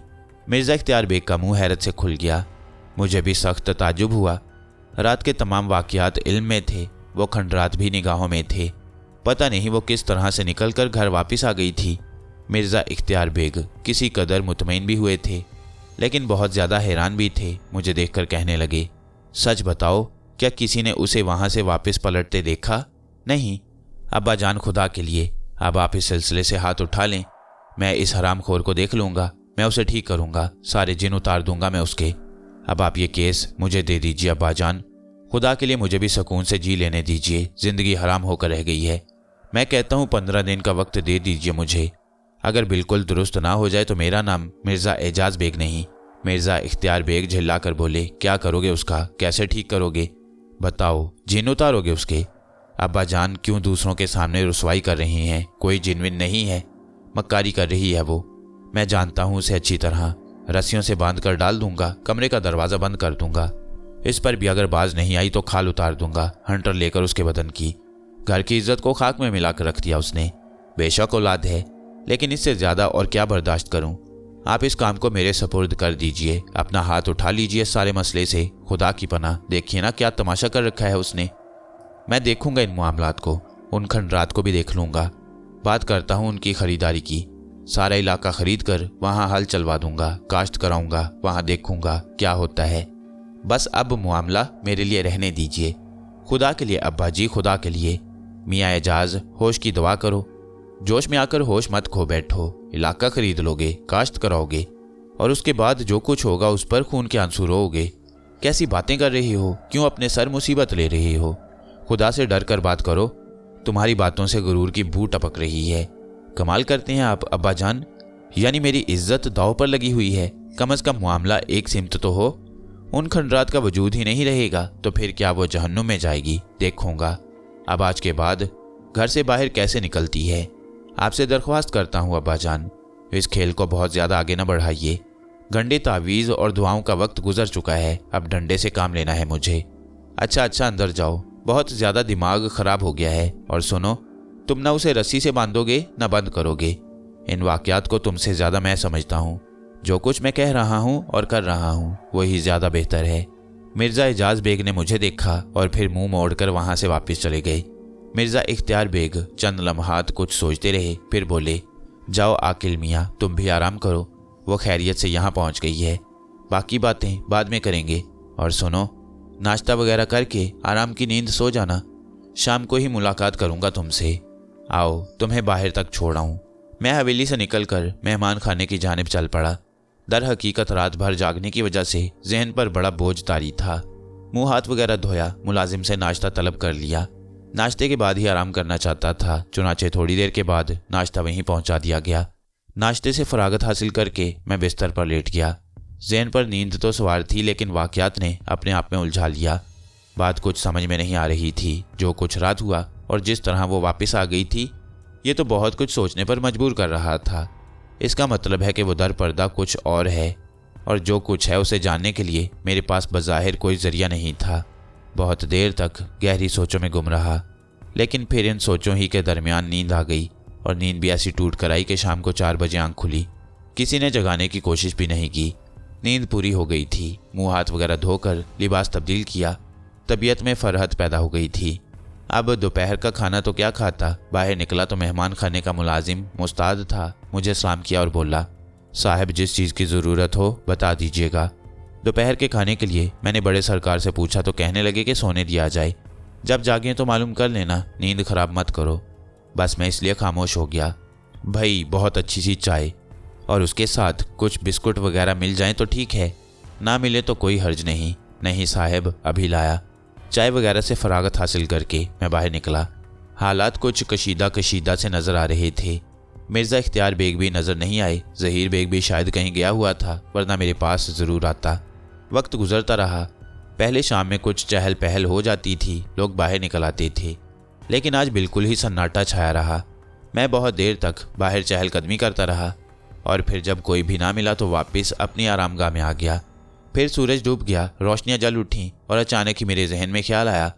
मिर्ज़ा इख्तियार बेग का मुंह हैरत से खुल गया। मुझे भी सख्त ताज्जुब हुआ। रात के तमाम वाक़यात इल्म में थे, वो खंडरात भी निगाहों में थे। पता नहीं वो किस तरह से निकल कर घर वापस आ गई थी। मिर्ज़ा इख्तियार बेग किसी कदर मुतमईन भी हुए थे, लेकिन बहुत ज़्यादा हैरान भी थे। मुझे देखकर कहने लगे, सच बताओ, क्या किसी ने उसे वहाँ से वापस पलटते देखा? नहीं। अब्बा जान, खुदा के लिए अब आप इस सिलसिले से हाथ उठा लें। मैं इस हरामखोर को देख लूँगा, मैं उसे ठीक करूँगा, सारे जिन उतार दूंगा मैं उसके। अब आप ये केस मुझे दे दीजिए अब्बा जान, खुदा के लिए मुझे भी सुकून से जी लेने दीजिए। ज़िंदगी हराम होकर रह गई है। मैं कहता हूँ 15 दिन का वक्त दे दीजिए मुझे। अगर बिल्कुल दुरुस्त ना हो जाए तो मेरा नाम मिर्ज़ा एजाज बेग नहीं। मिर्ज़ा इख्तियार बेग झिल्ला कर बोले, क्या करोगे उसका? कैसे ठीक करोगे? बताओ, जिन उतारोगे उसके? अब्बा जान, क्यों दूसरों के सामने रुसवाई कर रही हैं? कोई जिनविन नहीं है, मक्कारी कर रही है वो। मैं जानता हूँ उसे अच्छी तरह। रस्सियों से बांध कर डाल दूंगा, कमरे का दरवाज़ा बंद कर दूंगा। इस पर भी अगर बाज नहीं आई तो खाल उतार दूंगा, हंटर लेकर उसके बदन की। घर की इज्जत को खाक में मिलाकर रख दिया उसने। बेशक औलाद है, लेकिन इससे ज़्यादा और क्या बर्दाश्त करूं? आप इस काम को मेरे सपुर्द कर दीजिए, अपना हाथ उठा लीजिए सारे मसले से। खुदा की पनाह, देखिए ना क्या तमाशा कर रखा है उसने। मैं देखूंगा इन मामलात को, उन खंडरात को भी देख लूँगा। बात करता हूँ उनकी ख़रीदारी की। सारा इलाका ख़रीद कर वहाँ हल चलवा दूंगा, काश्त कराऊंगा, वहाँ देखूंगा क्या होता है। बस अब मामला मेरे लिए रहने दीजिए। खुदा के लिए अब्बा जी, खुदा के लिए। मियाँ एजाज, होश की दुआ करो। जोश में आकर होश मत खो बैठो। इलाका खरीद लोगे, काश्त कराओगे, और उसके बाद जो कुछ होगा उस पर खून के आंसू रोओगे। कैसी बातें कर रही हो? क्यों अपने सर मुसीबत ले रही हो? खुदा से डर कर बात करो। तुम्हारी बातों से गुरूर की बू टपक रही है। कमाल करते हैं आप अब्बा जान, यानी मेरी इज्जत दांव पर लगी हुई है। कम से कम मामला एक सिमत तो हो। उन खंडरात का वजूद ही नहीं रहेगा तो फिर क्या वो जहन्नुम में जाएगी? देखूंगा अब आज के बाद घर से बाहर कैसे निकलती है। आपसे दरख्वास्त करता हूँ अब्बा जान, इस खेल को बहुत ज़्यादा आगे न बढ़ाइए। गंडे तावीज़ और दुआओं का वक्त गुजर चुका है, अब डंडे से काम लेना है मुझे। अच्छा अंदर जाओ, बहुत ज़्यादा दिमाग ख़राब हो गया है। और सुनो, तुम ना उसे रस्सी से बांधोगे ना बंद करोगे। इन वाक़यात को तुमसे ज़्यादा मैं समझता हूँ। जो कुछ मैं कह रहा हूँ और कर रहा हूँ वही ज़्यादा बेहतर है। मिर्ज़ा एजाज बेग ने मुझे देखा और फिर मुंह मोड़कर वहाँ से वापस चले गए। मिर्ज़ा इख्तियार बेग चंद लम्हात कुछ सोचते रहे, फिर बोले, जाओ आकिल मियाँ, तुम भी आराम करो। वो खैरियत से यहाँ पहुँच गई है, बाकी बातें बाद में करेंगे। और सुनो, नाश्ता वगैरह करके आराम की नींद सो जाना। शाम को ही मुलाकात करूँगा तुमसे। आओ, तुम्हें बाहर तक छोड़ आऊँ। मैं हवेली से निकलकर मेहमान खाने की जानिब चल पड़ा। दर हकीकत रात भर जागने की वजह से जहन पर बड़ा बोझ तारी था। मुंह हाथ वगैरह धोया, मुलाजिम से नाश्ता तलब कर लिया। नाश्ते के बाद ही आराम करना चाहता था, चुनाचे थोड़ी देर के बाद नाश्ता वहीं पहुंचा दिया गया। नाश्ते से फरागत हासिल करके मैं बिस्तर पर लेट गया। जहन पर नींद तो सवार थी, लेकिन वाक़यात ने अपने आप में उलझा लिया। बात कुछ समझ में नहीं आ रही थी। जो कुछ रात हुआ और जिस तरह वो वापस आ गई थी, ये तो बहुत कुछ सोचने पर मजबूर कर रहा था। इसका मतलब है कि वो दर पर्दा कुछ और है, और जो कुछ है उसे जानने के लिए मेरे पास बज़ाहिर कोई ज़रिया नहीं था। बहुत देर तक गहरी सोचों में गुम रहा, लेकिन फिर इन सोचों ही के दरमियान नींद आ गई, और नींद भी ऐसी टूट कर आई कि शाम को 4 बजे आंख खुली। किसी ने जगाने की कोशिश भी नहीं की। नींद पूरी हो गई थी। मुंह हाथ वगैरह धोकर लिबास तब्दील किया। तबीयत में फरहत पैदा हो गई थी। अब दोपहर का खाना तो क्या खाता। बाहर निकला तो मेहमान खाने का मुलाजिम मुस्ताद था। मुझे सलाम किया और बोला, साहब जिस चीज़ की ज़रूरत हो बता दीजिएगा। दोपहर के खाने के लिए मैंने बड़े सरकार से पूछा तो कहने लगे कि सोने दिया जाए, जब जागें तो मालूम कर लेना, नींद खराब मत करो। बस मैं इसलिए खामोश हो गया। भाई बहुत अच्छी सी चाय और उसके साथ कुछ बिस्कुट वगैरह मिल जाएं तो ठीक है, ना मिले तो कोई हर्ज नहीं। नहीं साहब, अभी लाया। चाय वगैरह से फरागत हासिल करके मैं बाहर निकला। हालात कुछ कशीदा से नज़र आ रहे थे। मिर्ज़ा इख्तियार बेग भी नज़र नहीं आए। ज़हीर बेग भी शायद कहीं गया हुआ था, वरना मेरे पास ज़रूर आता। वक्त गुजरता रहा। पहले शाम में कुछ चहल पहल हो जाती थी, लोग बाहर निकल आते थे, लेकिन आज बिल्कुल ही सन्नाटा छाया रहा। मैं बहुत देर तक बाहर चहलकदमी करता रहा, और फिर जब कोई भी ना मिला तो वापस अपनी आरामगाह में आ गया। फिर सूरज डूब गया, रोशनियां जल उठीं, और अचानक ही मेरे जहन में ख्याल आया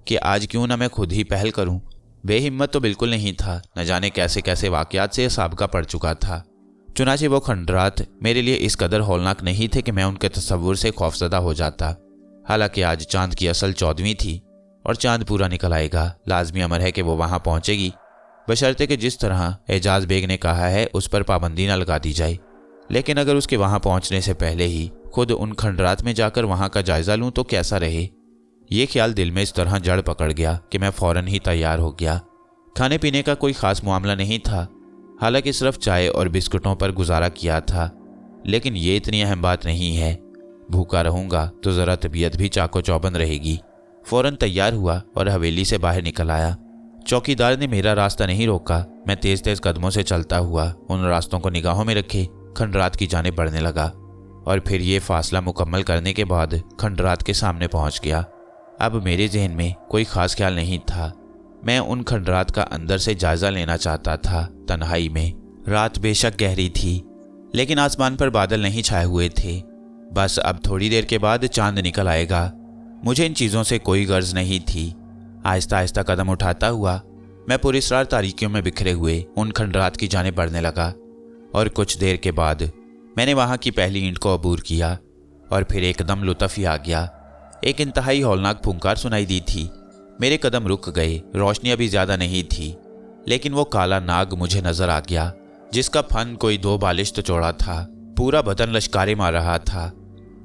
कि आज क्यों ना मैं खुद ही पहल करूं। बेहिम्मत तो बिल्कुल नहीं था, न जाने कैसे कैसे वाक़यात से साबका पड़ चुका था। चुनाचे वो खंडरात मेरे लिए इस कदर हौलनाक नहीं थे कि मैं उनके तसव्वुर से खौफजदा हो जाता। हालांकि आज चांद की असल 14वीं थी और चांद पूरा निकल आएगा। लाजमी अमर है कि वो वहाँ पहुँचेगी, बशर्ते कि जिस तरह एजाज बेग ने कहा है उस पर पाबंदी न लगा दी जाए। लेकिन अगर उसके वहाँ पहुँचने से पहले ही खुद उन खंडरात में जाकर वहाँ का जायज़ा लूँ तो कैसा रहे। ये ख्याल दिल में इस तरह जड़ पकड़ गया कि मैं फ़ौरन ही तैयार हो गया। खाने पीने का कोई ख़ास मामला नहीं था, हालांकि सिर्फ चाय और बिस्कुटों पर गुजारा किया था, लेकिन ये इतनी अहम बात नहीं है। भूखा रहूँगा तो ज़रा तबीयत भी चाको चौबंद रहेगी। फ़ौरन तैयार हुआ और हवेली से बाहर निकल आया। चौकीदार ने मेरा रास्ता नहीं रोका। मैं तेज़ तेज़ कदमों से चलता हुआ उन रास्तों को निगाहों में रखे खंडरात की जानिब बढ़ने लगा, और फिर ये फासला मुकम्मल करने के बाद खंडरात के सामने पहुंच गया। अब मेरे जहन में कोई ख़ास ख्याल नहीं था। मैं उन खंडरात का अंदर से जायज़ा लेना चाहता था, तन्हाई में। रात बेशक गहरी थी, लेकिन आसमान पर बादल नहीं छाए हुए थे। बस अब थोड़ी देर के बाद चांद निकल आएगा। मुझे इन चीज़ों से कोई गर्ज नहीं थी। आहिस्ता आहिस्ता कदम उठाता हुआ मैं पुरस्रार तारीकियों में बिखरे हुए उन खंडरात की जानिब बढ़ने लगा, और कुछ देर के बाद मैंने वहाँ की पहली ईंट को अबूर किया, और फिर एकदम लुत्फ़ ही आ गया। एक इंतहाई हौलनाक फुंकार सुनाई दी थी। मेरे कदम रुक गए। रोशनी अभी ज़्यादा नहीं थी, लेकिन वो काला नाग मुझे नज़र आ गया, जिसका फन कोई 2 बालिश तो चौड़ा था। पूरा बदन लश्कारे मार रहा था।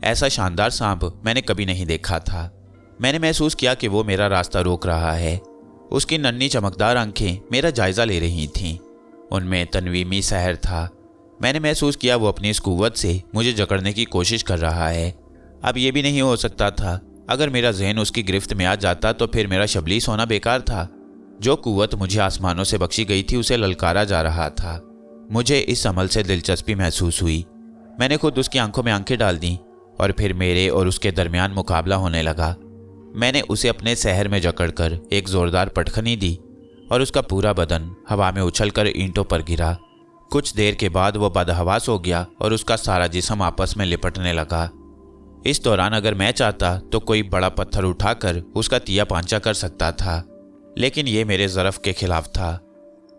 ऐसा शानदार सांप मैंने कभी नहीं देखा था। मैंने महसूस किया कि वो मेरा रास्ता रोक रहा है। उसकी नन्ही चमकदार आंखें मेरा जायज़ा ले रही थीं। उनमें तन्वीमी सहर था। मैंने महसूस किया वो अपनी इस कुव्वत से मुझे जकड़ने की कोशिश कर रहा है। अब ये भी नहीं हो सकता था, अगर मेरा जहन उसकी गिरफ्त में आ जाता तो फिर मेरा शबलीस होना बेकार था। जो कुव्वत मुझे आसमानों से बख्शी गई थी उसे ललकारा जा रहा था। मुझे इस अमल से दिलचस्पी महसूस हुई। मैंने खुद उसकी आंखों में आंखें डाल दी, और फिर मेरे और उसके दरमियान मुकाबला होने लगा। मैंने उसे अपने सहर में जकड़कर एक ज़ोरदार पटखनी दी, और उसका पूरा बदन हवा में उछलकर ईंटों पर गिरा। कुछ देर के बाद वो बदहवास हो गया और उसका सारा जिस्म आपस में लिपटने लगा। इस दौरान अगर मैं चाहता तो कोई बड़ा पत्थर उठाकर उसका तिया पांचा कर सकता था, लेकिन ये मेरे ज़रफ़ के खिलाफ था।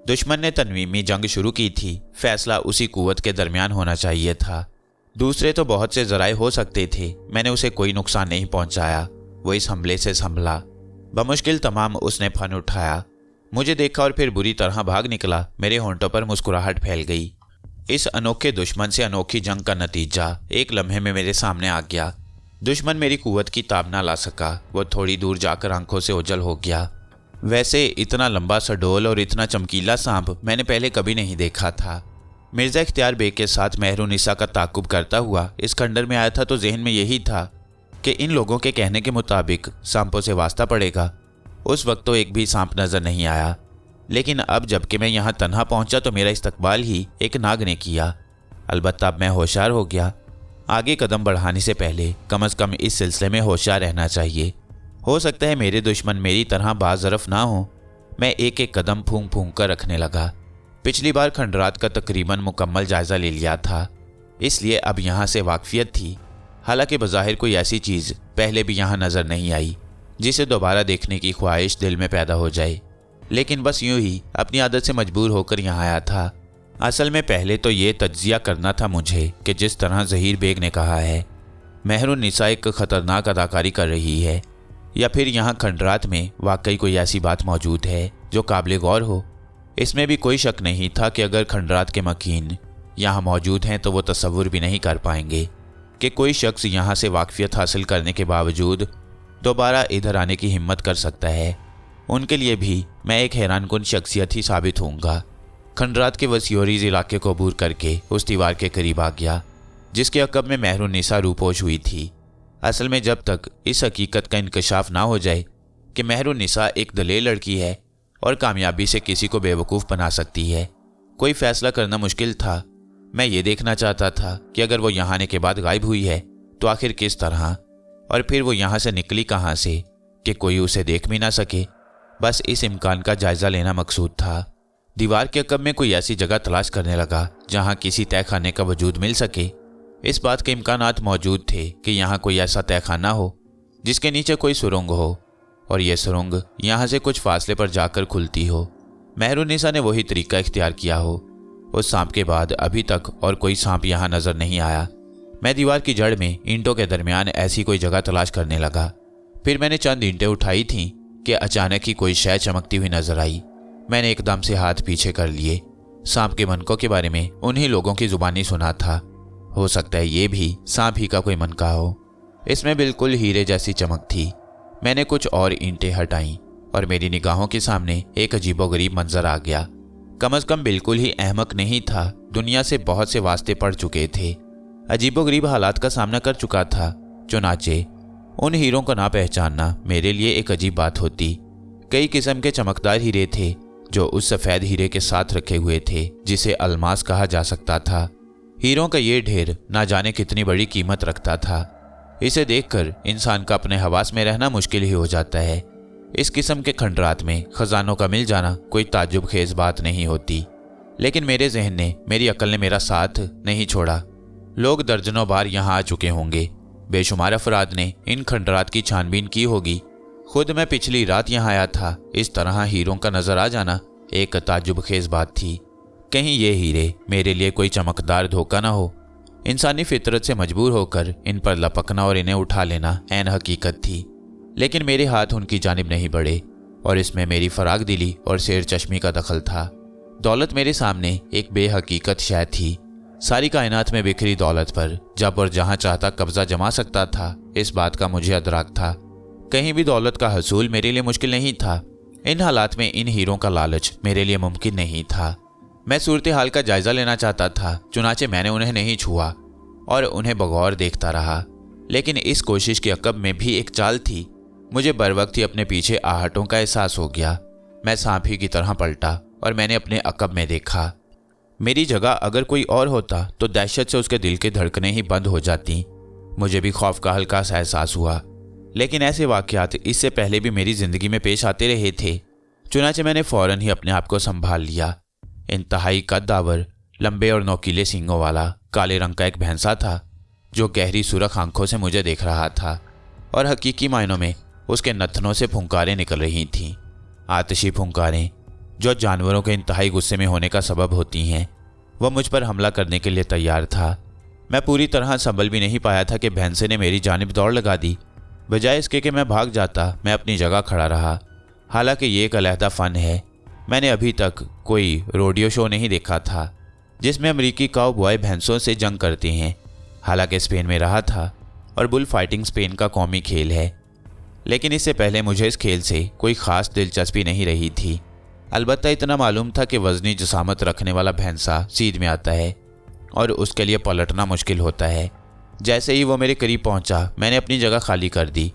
दुश्मन ने तनवीमी जंग शुरू की थी, फैसला उसी कुव्वत के दरमियान होना चाहिए था। दूसरे तो बहुत से ज़राए हो सकते थे, मैंने उसे कोई नुकसान नहीं पहुंचाया। वो इस हमले से संभला। बमुश्किल तमाम उसने फन उठाया, मुझे देखा और फिर बुरी तरह भाग निकला। मेरे होंठों पर मुस्कुराहट फैल गई। इस अनोखे दुश्मन से अनोखी जंग का नतीजा एक लम्हे में मेरे सामने आ गया। दुश्मन मेरी कुव्वत की ताब ना ला सका। वो थोड़ी दूर जाकर आंखों से ओझल हो गया। वैसे इतना लंबा सा डोल और इतना चमकीला सांप मैंने पहले कभी नहीं देखा था। मिर्ज़ा इख्तियार बेग के साथ महरुनिसा का ताक़ुब करता हुआ इस खंडर में आया था तो जहन में यही था कि इन लोगों के कहने के मुताबिक सांपों से वास्ता पड़ेगा। उस वक्त तो एक भी सांप नज़र नहीं आया, लेकिन अब जबकि मैं यहाँ तन्हा पहुँचा तो मेरा इस्तकबाल ही एक नाग ने किया। अलबत्ता अब मैं होशियार हो गया। आगे कदम बढ़ाने से पहले कम अज़ कम इस सिलसिले में होशियार रहना चाहिए। हो सकता है मेरे दुश्मन मेरी तरह बाज़रफ़ ना हो। मैं एक एक कदम फूंक फूंक कर रखने लगा। पिछली बार खंडरात का तकरीबन मुकम्मल जायज़ा ले लिया था, इसलिए अब यहाँ से वाकफियत थी। हालांकि बज़ाहिर कोई ऐसी चीज़ पहले भी यहाँ नज़र नहीं आई जिसे दोबारा देखने की ख्वाहिश दिल में पैदा हो जाए, लेकिन बस यूं ही अपनी आदत से मजबूर होकर यहाँ आया था। असल में पहले तो ये तज्जिया करना था मुझे कि जिस तरह ज़हीर बेग ने कहा है, महरुनिसा एक ख़तरनाक अदाकारी कर रही है, या फिर यहाँ खंडरात में वाकई कोई ऐसी बात मौजूद है जो काबिल गौर हो। इसमें भी कोई शक नहीं था कि अगर खंडरात के मकीन यहाँ मौजूद हैं तो वो तसव्वुर भी नहीं कर पाएंगे कि कोई शख्स यहाँ से वाकफियत हासिल करने के बावजूद दोबारा इधर आने की हिम्मत कर सकता है। उनके लिए भी मैं एक हैरानकुन शख्सियत ही साबित होऊंगा। खंडरात के वसीओरीज इलाके को अबूर करके उस दीवार के करीब आ गया जिसके अकब में महरुनिसा रूपोश हुई थी। असल में जब तक इस हकीकत का इंकशाफ ना हो जाए कि महरुनिसा एक दलेर लड़की है और कामयाबी से किसी को बेवकूफ़ बना सकती है, कोई फ़ैसला करना मुश्किल था। मैं ये देखना चाहता था कि अगर वो यहाँ आने के बाद गायब हुई है तो आखिर किस तरह, और फिर वो यहाँ से निकली कहाँ से कि कोई उसे देख भी ना सके। बस इस इम्कान का जायज़ा लेना मकसूद था। दीवार के अकब में कोई ऐसी जगह तलाश करने लगा जहाँ किसी तहखाने का वजूद मिल सके। इस बात के इम्कानात मौजूद थे कि यहाँ कोई ऐसा तहखाना हो जिसके नीचे कोई सुरंग हो और यह सुरंग यहाँ से कुछ फासले पर जाकर खुलती हो। महरुनिसा ने वही तरीका इख्तियार किया हो। उस सांप के बाद अभी तक और कोई सांप यहाँ नज़र नहीं आया। मैं दीवार की जड़ में ईंटों के दरमियान ऐसी कोई जगह तलाश करने लगा। फिर मैंने चंद ईंटें उठाई थीं कि अचानक ही कोई शय चमकती हुई नजर आई। मैंने एकदम से हाथ पीछे कर लिए। सांप के मनकों के बारे में उन्हीं लोगों की जुबानी सुना था। हो सकता है ये भी सांप ही का कोई मनका हो। इसमें बिल्कुल हीरे जैसी चमक थी। मैंने कुछ और ईंटें हटाईं और मेरी निगाहों के सामने एक अजीबोगरीब मंजर आ गया। कम अज़ कम बिल्कुल ही अहमक नहीं था, दुनिया से बहुत से वास्ते पड़ चुके थे, अजीबोगरीब हालात का सामना कर चुका था। चुनाचे उन हीरों को ना पहचानना मेरे लिए एक अजीब बात होती। कई किस्म के चमकदार हीरे थे जो उस सफ़ेद हीरे के साथ रखे हुए थे जिसे अलमास कहा जा सकता था। हीरों का ये ढेर ना जाने कितनी बड़ी कीमत रखता था। इसे देखकर इंसान का अपने हवास में रहना मुश्किल ही हो जाता है। इस किस्म के खंडरात में खजानों का मिल जाना कोई ताज्जुब खेज बात नहीं होती, लेकिन मेरे जहन ने, मेरी अक्ल ने मेरा साथ नहीं छोड़ा। लोग दर्जनों बार यहाँ आ चुके होंगे। बेशुमार अफराद ने इन खंडरात की छानबीन की होगी। खुद मैं पिछली रात यहाँ आया था। इस तरह हीरों का नजर आ जाना एक ताज्जुब खेज बात थी। कहीं ये हीरे मेरे लिए कोई चमकदार धोखा ना हो। इंसानी फितरत से मजबूर होकर इन पर लपकना और इन्हें उठा लेना ऐन हकीकत थी, लेकिन मेरे हाथ उनकी जानिब नहीं बढ़े और इसमें मेरी फराग दिली और शेर चश्मी का दखल था। दौलत मेरे सामने एक बेहकीकत शय थी। सारी कायनात में बिखरी दौलत पर जब और जहां चाहता कब्जा जमा सकता था, इस बात का मुझे अदराक था। कहीं भी दौलत का हसूल मेरे लिए मुश्किल नहीं था। इन हालात में इन हीरों का लालच मेरे लिए मुमकिन नहीं था। मैं सूरत हाल का जायजा लेना चाहता था, चुनाचे मैंने उन्हें नहीं छुआ और उन्हें बगौर देखता रहा। लेकिन इस कोशिश के अकब में भी एक चाल थी। मुझे बरवक्त ही अपने पीछे आहटों का एहसास हो गया। मैं सांप ही की तरह पलटा और मैंने अपने अकब में देखा। मेरी जगह अगर कोई और होता तो दहशत से उसके दिल की धड़कनें ही बंद हो जाती। मुझे भी खौफ का हल्का सा एहसास हुआ, लेकिन ऐसे वाक़यात इससे पहले भी मेरी ज़िंदगी में पेश आते रहे थे। चुनाचे मैंने फ़ौरन ही अपने आप को संभाल लिया। इंतहाई कद्दावर, लंबे और नोकीले सींगों वाला काले रंग का एक भैंसा था जो गहरी सुरख आंखों से मुझे देख रहा था और हकीकी मायनों में उसके नथनों से फुंकारें निकल रही थीं। आतिशी फुंकारें जो जानवरों के इंतहाई गुस्से में होने का सबब होती हैं। वह मुझ पर हमला करने के लिए तैयार था। मैं पूरी तरह संभल भी नहीं पाया था कि भैंसे ने मेरी जानिब दौड़ लगा दी। बजाय इसके कि मैं भाग जाता, मैं अपनी जगह खड़ा रहा। हालांकि ये एक अलहदा फ़न है। मैंने अभी तक कोई रोडियो शो नहीं देखा था जिसमें अमरीकी काउबॉय भैंसों से जंग करते हैं। हालांकि स्पेन में रहा था और बुल फाइटिंग स्पेन का कौमी खेल है, लेकिन इससे पहले मुझे इस खेल से कोई ख़ास दिलचस्पी नहीं रही थी। अलबत्ता इतना मालूम था कि वज़नी जसामत रखने वाला भैंसा सीध में आता है और उसके लिए पलटना मुश्किल होता है। जैसे ही वो मेरे करीब पहुंचा, मैंने अपनी जगह खाली कर दी,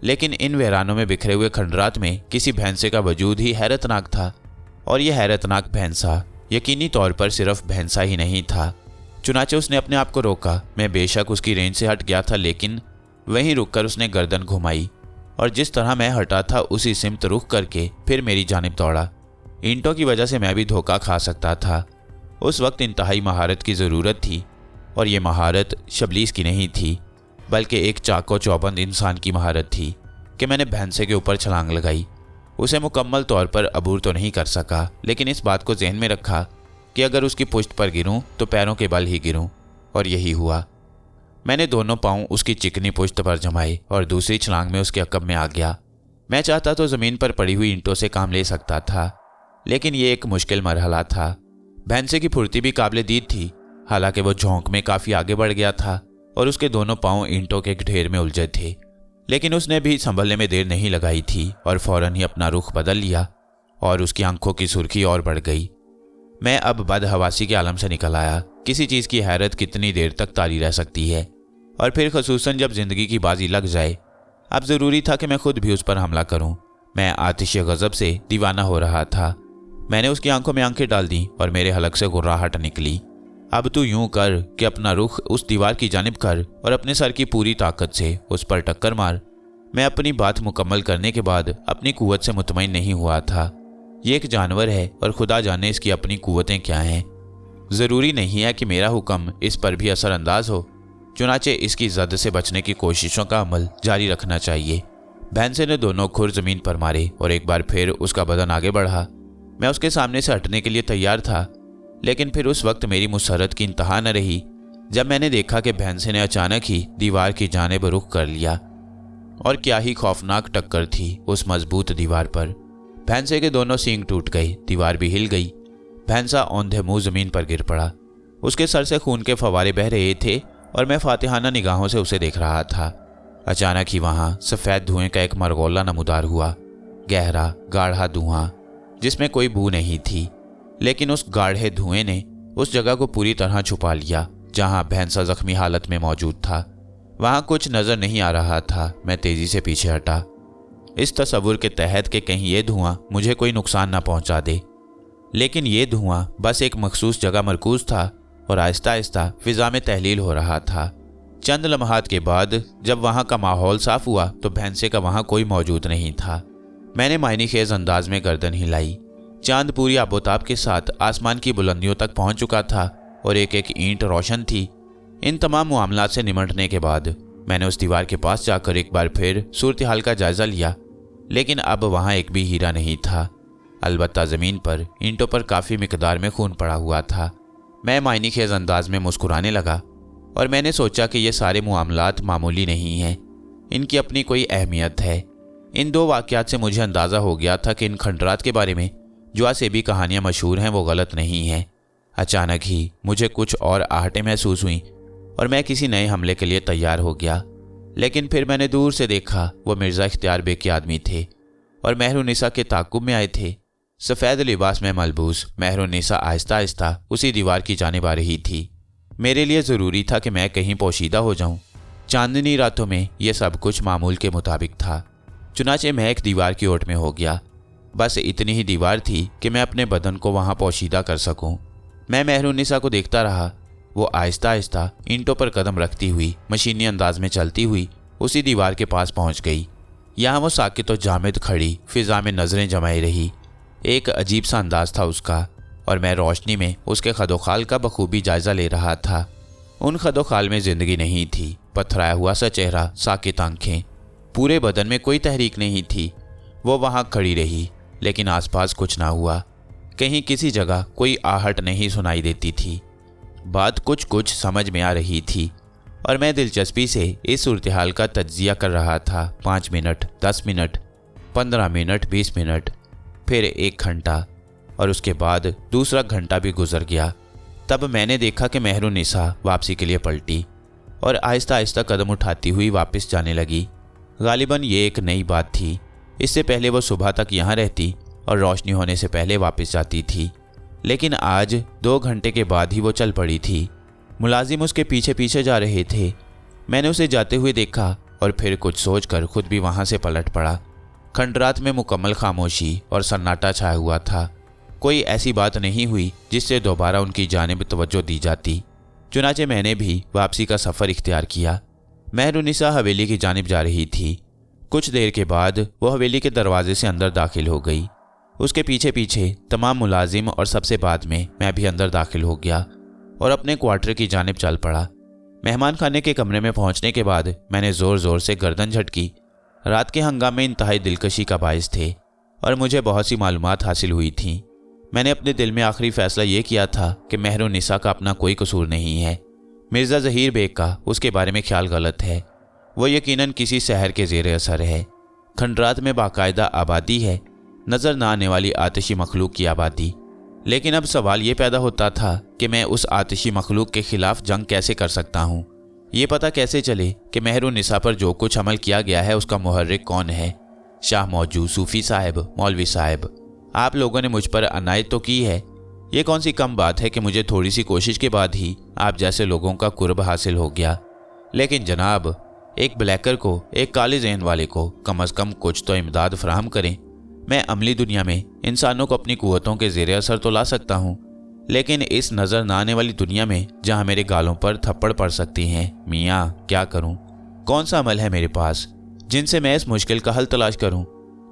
लेकिन इन वीरानों में बिखरे हुए खंडरात में किसी भैंसे का वजूद ही हैरतनाक था। और यह हैरतनाक भैंसा यकीनी तौर पर सिर्फ भैंसा ही नहीं था। चुनाचे उसने अपने आप को रोका। मैं बेशक उसकी रेंज से हट गया था, लेकिन वहीं रुककर उसने गर्दन घुमाई और जिस तरह मैं हटा था उसी सिमत रुख करके फिर मेरी जानिब दौड़ा। ईंटों की वजह से मैं भी धोखा खा सकता था। उस वक्त इंतहाई महारत की ज़रूरत थी और ये महारत शबलीस की नहीं थी, बल्कि एक चाको चौबंद इंसान की महारत थी कि मैंने भैंसे के ऊपर छलांग लगाई। उसे मुकम्मल तौर पर अबूर तो नहीं कर सका, लेकिन इस बात को जहन में रखा कि अगर उसकी पुश्त पर गिरूं तो पैरों के बल ही गिरूं, और यही हुआ। मैंने दोनों पाँव उसकी चिकनी पुश्त पर जमाए और दूसरी छलांग में उसके अकब में आ गया। मैं चाहता तो ज़मीन पर पड़ी हुई ईंटों से काम ले सकता था, लेकिन ये एक मुश्किल मरहला था। भैंसे की फुर्ती भी काबिल दीद थी। हालांकि वो झोंक में काफ़ी आगे बढ़ गया था और उसके दोनों पाँव ईंटों के एक ढेर में उलझे थे, लेकिन उसने भी संभलने में देर नहीं लगाई थी और फौरन ही अपना रुख बदल लिया और उसकी आंखों की सुर्खी और बढ़ गई। मैं अब बदहवासी के आलम से निकल आया। किसी चीज़ की हैरत कितनी देर तक तारी रह सकती है, और फिर खसूसन जब ज़िंदगी की बाजी लग जाए। अब ज़रूरी था कि मैं खुद भी उस पर हमला करूं। मैं आतिश गज़ब से दीवाना हो रहा था। मैंने उसकी आंखों में आंखें डाल दी और मेरे हलक से गुर्राहट निकली। अब तू यूं कर कि अपना रुख उस दीवार की जानिब कर और अपने सर की पूरी ताकत से उस पर टक्कर मार। मैं अपनी बात मुकम्मल करने के बाद अपनी कुव्वत से मुतमईन नहीं हुआ था। ये एक जानवर है और खुदा जाने इसकी अपनी कुव्वतें क्या हैं। ज़रूरी नहीं है कि मेरा हुक्म इस पर भी असरअंदाज हो, चुनाचे इसकी जद से बचने की कोशिशों का अमल जारी रखना चाहिए। भैंसे ने दोनों खुर ज़मीन पर मारे और एक बार फिर उसका बदन आगे बढ़ा। मैं उसके सामने से हटने के लिए तैयार था, लेकिन फिर उस वक्त मेरी मुसरत की इंतहा न रही जब मैंने देखा कि भैंसे ने अचानक ही दीवार की जानिब रुख कर लिया। और क्या ही खौफनाक टक्कर थी उस मजबूत दीवार पर। भैंसे के दोनों सींग टूट गए, दीवार भी हिल गई। भैंसा औंधे मुंह ज़मीन पर गिर पड़ा। उसके सर से खून के फवारे बह रहे थे और मैं फातिहाना निगाहों से उसे देख रहा था। अचानक ही वहाँ सफ़ेद धुएं का एक मरगोला नमूदार हुआ। गहरा गाढ़ा धुआं जिसमें कोई बू नहीं थी, लेकिन उस गाढ़े धुएं ने उस जगह को पूरी तरह छुपा लिया जहां भैंसा जख्मी हालत में मौजूद था। वहां कुछ नज़र नहीं आ रहा था। मैं तेज़ी से पीछे हटा, इस तसव्वुर के तहत कि कहीं ये धुआं मुझे कोई नुकसान ना पहुंचा दे। लेकिन ये धुआं बस एक मखसूस जगह मरकूज था और आहिस्ता आहिस्ता फिज़ा में तहलील हो रहा था। चंद लम्हात के बाद जब वहाँ का माहौल साफ हुआ तो भैंसे का वहाँ कोई मौजूद नहीं था। मैंने मायनी खेज अंदाज में गर्दन हिलाई। चांद पूरी आबोताब के साथ आसमान की बुलंदियों तक पहुंच चुका था और एक एक ईंट रोशन थी। इन तमाम मामलात से निमटने के बाद मैंने उस दीवार के पास जाकर एक बार फिर सूरत हाल का जायज़ा लिया, लेकिन अब वहाँ एक भी हीरा नहीं था। अलबत्ता ज़मीन पर ईंटों पर काफ़ी मिकदार में खून पड़ा हुआ था। मैं मायनी खेज अंदाज में मुस्कुराने लगा और मैंने सोचा कि ये सारे मामलात मामूली नहीं हैं, इनकी अपनी कोई अहमियत है। इन दो वाक़यात से मुझे अंदाज़ा हो गया था कि इन खंडरात के बारे में जो आसेबी कहानियाँ मशहूर हैं वो गलत नहीं हैं। अचानक ही मुझे कुछ और आहटें महसूस हुईं और मैं किसी नए हमले के लिए तैयार हो गया। लेकिन फिर मैंने दूर से देखा वो मिर्ज़ा इख्तियार बेग के आदमी थे और महरुनिसा के ताक़ुब में आए थे। सफ़ेद लिबास में मलबूस महरुनिसा आहिस्ता आहिस्ता उसी दीवार की जानिब आ रही थी। मेरे लिए ज़रूरी था कि मैं कहीं पोशीदा हो जाऊं। चांदनी रातों में यह सब कुछ मामूल के मुताबिक था। चुनाचे मैं एक दीवार की ओट में हो गया। बस इतनी ही दीवार थी कि मैं अपने बदन को वहाँ पोशीदा कर सकूं। मैं महरुनिसा को देखता रहा। वो आहिस्ता आहिस्ता ईंटों पर कदम रखती हुई मशीनी अंदाज में चलती हुई उसी दीवार के पास पहुँच गई। यहाँ वो साकित और जामिद खड़ी फ़िज़ा में नज़रें जमाई रही। एक अजीब सा अंदाज था उसका और मैं रोशनी में उसके खदोखाल का बखूबी जायजा ले रहा था। उन खदोखाल में जिंदगी नहीं थी, पथराया हुआ सा चेहरा, साकित आंखें, पूरे बदन में कोई तहरीक नहीं थी। वो वहाँ खड़ी रही, लेकिन आसपास कुछ ना हुआ। कहीं किसी जगह कोई आहट नहीं सुनाई देती थी। बात कुछ कुछ समझ में आ रही थी और मैं दिलचस्पी से इस सूरत-ए-हाल का तज्जिया कर रहा था। 5 मिनट, 10 मिनट, 15 मिनट, 20 मिनट, फिर 1 घंटा और उसके बाद दूसरा घंटा भी गुजर गया। तब मैंने देखा कि मेहरुन्निसा वापसी के लिए पलटी और आहिस्ता आहिस्ता कदम उठाती हुई वापस जाने लगी। गालिबन ये एक नई बात थी। इससे पहले वो सुबह तक यहाँ रहती और रोशनी होने से पहले वापस जाती थी, लेकिन आज 2 घंटे के बाद ही वो चल पड़ी थी। मुलाजिम उसके पीछे पीछे जा रहे थे। मैंने उसे जाते हुए देखा और फिर कुछ सोचकर खुद भी वहाँ से पलट पड़ा। खंडरात में मुकम्मल खामोशी और सन्नाटा छाया हुआ था। कोई ऐसी बात नहीं हुई जिससे दोबारा उनकी जानिब तवज्जो दी जाती। चुनाचे मैंने भी वापसी का सफ़र इख्तियार किया। मेहरुन्निसा हवेली की जानिब जा रही थी। कुछ देर के बाद वो हवेली के दरवाजे से अंदर दाखिल हो गई। उसके पीछे पीछे तमाम मुलाजिम और सबसे बाद में मैं भी अंदर दाखिल हो गया और अपने क्वार्टर की जानिब चल पड़ा। मेहमान खाने के कमरे में पहुंचने के बाद मैंने ज़ोर ज़ोर से गर्दन झटकी। रात के हंगामे इंतहाई दिलकशी का बायस थे और मुझे बहुत सी मालूमात हासिल हुई थीं। मैंने अपने दिल में आखिरी फैसला ये किया था कि मेहरुन्निसा का अपना कोई कसूर नहीं है। मिर्ज़ा ज़हीर बेग का उसके बारे में ख्याल गलत है। वो यकीनन किसी शहर के ज़ेर असर है। खंडरात में बाकायदा आबादी है, नज़र न आने वाली आतिशी मखलूक की आबादी। लेकिन अब सवाल ये पैदा होता था कि मैं उस आतिशी मखलूक के ख़िलाफ़ जंग कैसे कर सकता हूँ। ये पता कैसे चले कि मेहरुन्निसा पर जो कुछ अमल किया गया है उसका मुहर्रिक कौन है। शाह मौजू, सूफ़ी साहब, मौलवी साहब, आप लोगों ने मुझ पर अनायत तो की है। ये कौन सी कम बात है कि मुझे थोड़ी सी कोशिश के बाद ही आप जैसे लोगों का कुर्ब हासिल हो गया। लेकिन जनाब, एक ब्लैकर को, एक काले ज़हन वाले को कम अज़ कम कुछ तो इमदाद फराहम करें। मैं अमली दुनिया में इंसानों को अपनी कुव्वतों के ज़ेर असर तो ला सकता हूँ, लेकिन इस नज़र न आने वाली दुनिया में जहाँ मेरे गालों पर थप्पड़ पड़ सकती हैं, मियाँ क्या करूँ? कौन सा अमल है मेरे पास जिनसे मैं इस मुश्किल का हल तलाश करूँ?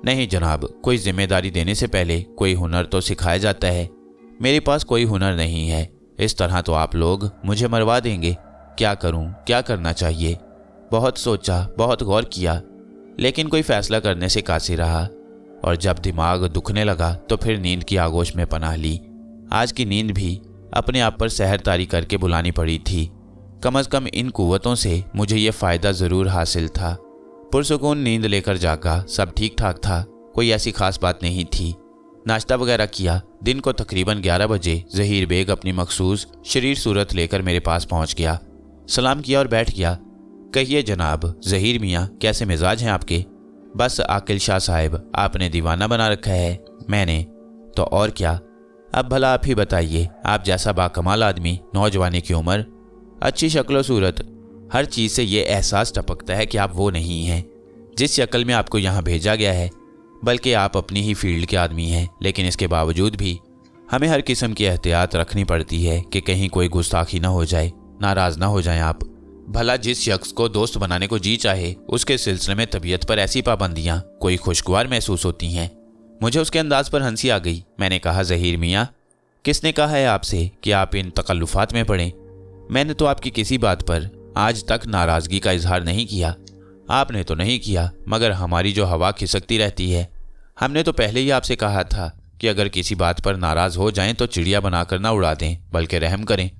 नहीं जनाब, कोई जिम्मेदारी देने से पहले कोई हुनर तो सिखाया जाता है। मेरे पास कोई हुनर नहीं है। इस तरह तो आप लोग मुझे मरवा देंगे। क्या करूँ, क्या करना चाहिए? बहुत सोचा, बहुत गौर किया, लेकिन कोई फैसला करने से कासिर रहा और जब दिमाग दुखने लगा तो फिर नींद की आगोश में पनाह ली। आज की नींद भी अपने आप पर सहर तारी करके बुलानी पड़ी थी। कम अज़ कम इन कुव्वतों से मुझे ये फ़ायदा ज़रूर हासिल था। पुरसुकून नींद लेकर जागा, सब ठीक ठाक था, कोई ऐसी खास बात नहीं थी। नाश्ता वगैरह किया। दिन को तकरीबन 11 बजे ज़हीर बेग अपनी मखसूस शरीर सूरत लेकर मेरे पास पहुंच गया। सलाम किया और बैठ गया। कहिए जनाब ज़हीर मियाँ, कैसे मिजाज हैं आपके? बस आकिल शाह साहब, आपने दीवाना बना रखा है। मैंने तो और क्या। अब भला आप ही बताइए, आप जैसा बाकमाल आदमी, नौजवानी की उम्र, अच्छी शक्ल सूरत, हर चीज़ से ये एहसास टपकता है कि आप वो नहीं हैं जिस शक्ल में आपको यहाँ भेजा गया है, बल्कि आप अपनी ही फील्ड के आदमी हैं। लेकिन इसके बावजूद भी हमें हर किस्म की एहतियात रखनी पड़ती है कि कहीं कोई गुस्ताखी ना हो जाए, नाराज़ ना हो जाएं आप। भला जिस शख्स को दोस्त बनाने को जी चाहे, उसके सिलसिले में तबीयत पर ऐसी पाबंदियाँ कोई खुशगवार महसूस होती हैं। मुझे उसके अंदाज पर हंसी आ गई। मैंने कहा, ज़हीर मियाँ, किसने कहा है आपसे कि आप इन तकल्लुफ़ात में पड़ें? मैंने तो आपकी किसी बात पर आज तक नाराज़गी का इजहार नहीं किया। आपने तो नहीं किया, मगर हमारी जो हवा खिसकती रहती है, हमने तो पहले ही आपसे कहा था कि अगर किसी बात पर नाराज़ हो जाएं तो चिड़िया बनाकर ना उड़ा दें, बल्कि रहम करें।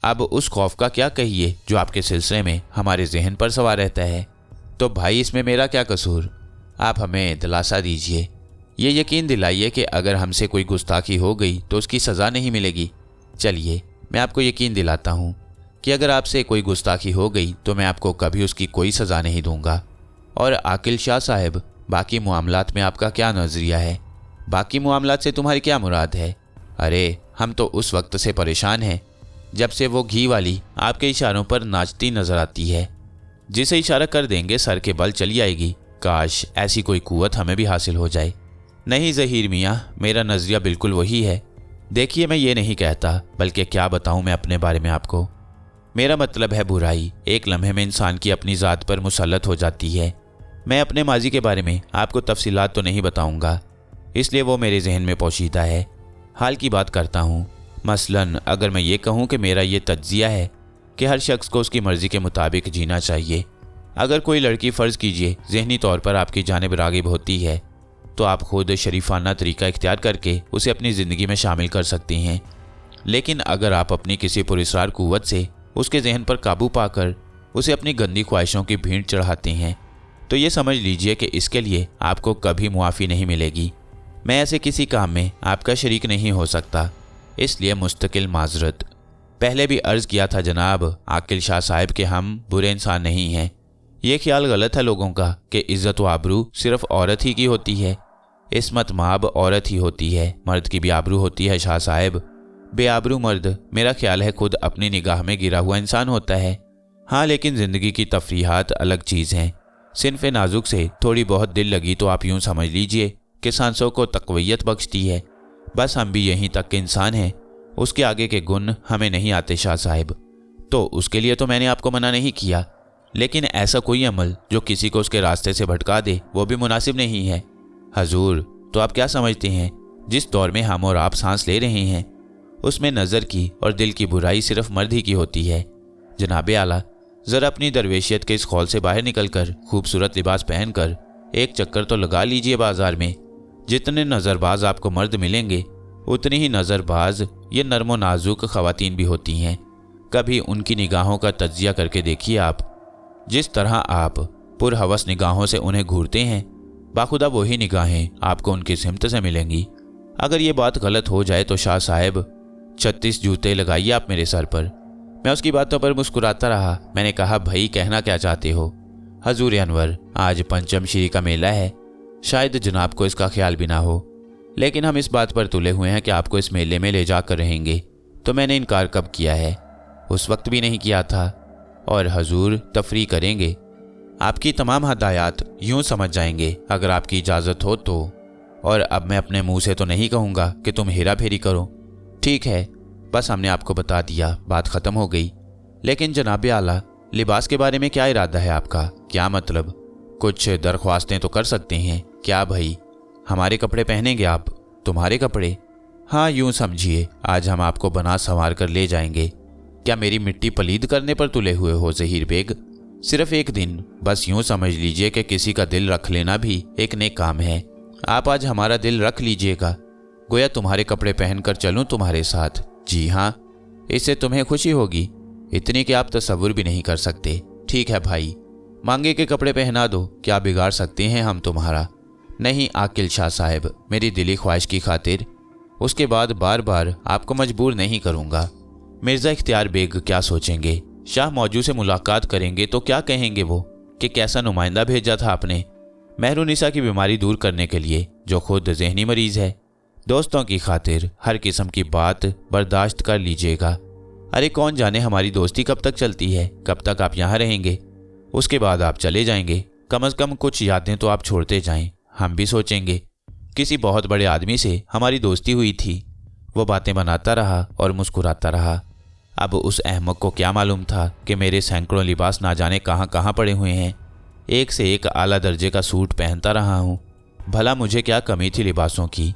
अब उस खौफ का क्या कहिए जो आपके सिलसिले में हमारे जहन पर सवार रहता है। तो भाई इसमें मेरा क्या कसूर? आप हमें दिलासा दीजिए, ये यकीन दिलाइए कि अगर हमसे कोई गुस्ताखी हो गई तो उसकी सज़ा नहीं मिलेगी। चलिए मैं आपको यकीन दिलाता हूँ कि अगर आपसे कोई गुस्ताखी हो गई तो मैं आपको कभी उसकी कोई सज़ा नहीं दूंगा। और आकिल शाह साहब, बाकी मामलात में आपका क्या नज़रिया है? बाकी मामलात से तुम्हारी क्या मुराद है? अरे हम तो उस वक्त से परेशान हैं जब से वो घी वाली आपके इशारों पर नाचती नजर आती है। जिसे इशारा कर देंगे सर के बल चली आएगी। काश ऐसी कोई कुव्वत हमें भी हासिल हो जाए। नहीं ज़हीर मियाँ, मेरा नज़रिया बिल्कुल वही है। देखिए मैं ये नहीं कहता, बल्कि क्या बताऊँ मैं अपने बारे में आपको। मेरा मतलब है बुराई एक लम्हे में इंसान की अपनी ज़ात पर मुसल्लत हो जाती है। मैं अपने माजी के बारे में आपको तफसीलात तो नहीं बताऊँगा, इसलिए वो मेरे जहन में पोशीदा है। हाल की बात करता हूँ। मसलन अगर मैं ये कहूँ कि मेरा ये तज्जिया है कि हर शख्स को उसकी मर्ज़ी के मुताबिक जीना चाहिए। अगर कोई लड़की फ़र्ज़ कीजिए ज़हनी तौर पर आपकी जानिब राग़िब होती है तो आप खुद शरीफाना तरीका इख्तियार करके उसे अपनी ज़िंदगी में शामिल कर सकती हैं। लेकिन अगर आप अपनी किसी पुरस्रार क़ुव्वत से उसके जहन पर काबू पाकर उसे अपनी गंदी ख्वाहिशों की भीड़ चढ़ाते हैं तो ये समझ लीजिए कि इसके लिए आपको कभी मुआफ़ी नहीं मिलेगी। मैं ऐसे किसी काम में आपका शरीक नहीं हो सकता, इसलिए मुस्तकिल माजरत। पहले भी अर्ज़ किया था जनाब आकिल शाह साहब कि हम बुरे इंसान नहीं हैं। ये ख्याल गलत है लोगों का कि इज़्ज़त व आबरू सिर्फ़ औरत ही की होती है। इस्मत माब औरत ही होती है, मर्द की भी आबरू होती है शाह साहब। बेआबरू मर्द मेरा ख्याल है खुद अपनी निगाह में गिरा हुआ इंसान होता है। हाँ, लेकिन ज़िंदगी की तफरीहात अलग चीज़ हैं। सिनफ़ नाजुक से थोड़ी बहुत दिल लगी तो आप यूँ समझ लीजिए कि सांसों को तक़वियत बख्शती है। बस हम भी यहीं तक के इंसान हैं, उसके आगे के गुण हमें नहीं आते शाह साहब। तो उसके लिए तो मैंने आपको मना नहीं किया, लेकिन ऐसा कोई अमल जो किसी को उसके रास्ते से भटका दे वो भी मुनासिब नहीं है। हजूर, तो आप क्या समझते हैं जिस दौर में हम और आप सांस ले रहे हैं उसमें नज़र की और दिल की बुराई सिर्फ मर्द ही की होती है। जनाबे आला, ज़रा अपनी दरवेशियत के इस खौल से बाहर निकलकर खूबसूरत लिबास पहनकर एक चक्कर तो लगा लीजिए बाजार में। जितने नज़रबाज आपको मर्द मिलेंगे उतनी ही नज़रबाज ये नरमो नाजुक ख़वातीन भी होती हैं। कभी उनकी निगाहों का तज्जिया करके देखिए आप। जिस तरह आप पुरहवस निगाहों से उन्हें घूरते हैं, बाखुदा वही निगाहें आपको उनकी सिमत से मिलेंगी। अगर ये बात गलत हो जाए तो शाह साहब 36 जूते लगाइए आप मेरे सर पर। मैं उसकी बातों पर मुस्कुराता रहा। मैंने कहा, भाई कहना क्या चाहते हो? हजूर अनवर, आज पंचम श्री का मेला है, शायद जनाब को इसका ख्याल भी ना हो, लेकिन हम इस बात पर तुले हुए हैं कि आपको इस मेले में ले जाकर रहेंगे। तो मैंने इनकार कब किया है? उस वक्त भी नहीं किया था। और हजूर तफरी करेंगे, आपकी तमाम हदायत यूं समझ जाएंगे अगर आपकी इजाज़त हो तो। और अब मैं अपने मुंह से तो नहीं कहूँगा कि तुम हेरा फेरी करो। ठीक है, बस हमने आपको बता दिया, बात ख़त्म हो गई। लेकिन जनाबे आला, लिबास के बारे में क्या इरादा है आपका? क्या मतलब? कुछ दरख्वास्तें तो कर सकते हैं क्या भाई? हमारे कपड़े पहनेंगे आप? तुम्हारे कपड़े? हाँ, यूं समझिए आज हम आपको बना संवार कर ले जाएंगे। क्या मेरी मिट्टी पलीद करने पर तुले हुए हो ज़हीर बेग? सिर्फ एक दिन, बस यूं समझ लीजिए कि किसी का दिल रख लेना भी एक नेक काम है। आप आज हमारा दिल रख लीजिएगा, गोया तुम्हारे कपड़े पहनकर चलूं तुम्हारे साथ। जी हाँ, इससे तुम्हें खुशी होगी, इतनी कि आप तसव्वुर भी नहीं कर सकते। ठीक है भाई, मांगे के कपड़े पहना दो, क्या बिगाड़ सकते हैं हम तुम्हारा? नहीं आकिल शाह साहब, मेरी दिली ख्वाहिश की खातिर उसके बाद बार बार आपको मजबूर नहीं करूँगा। मिर्ज़ा इख्तियार बेग क्या सोचेंगे? शाह मौजू से मुलाकात करेंगे तो क्या कहेंगे वो कि कैसा नुमाइंदा भेजा था आपने महरुनिसा की बीमारी दूर करने के लिए, जो खुद ज़हनी मरीज़ है। दोस्तों की खातिर हर किस्म की बात बर्दाश्त कर लीजिएगा। अरे कौन जाने हमारी दोस्ती कब तक चलती है, कब तक आप यहाँ रहेंगे, उसके बाद आप चले जाएंगे। कम अज़ कम कुछ यादें तो आप छोड़ते जाएं, हम भी सोचेंगे। किसी बहुत बड़े आदमी से हमारी दोस्ती हुई थी, वो बातें बनाता रहा और मुस्कुराता रहा। अब उस अहमक को क्या मालूम था कि मेरे सैकड़ों लिबास ना जाने कहाँ कहाँ पड़े हुए हैं, एक से एक आला दर्जे का सूट पहनता रहा हूँ। भला मुझे क्या कमी थी लिबासों की?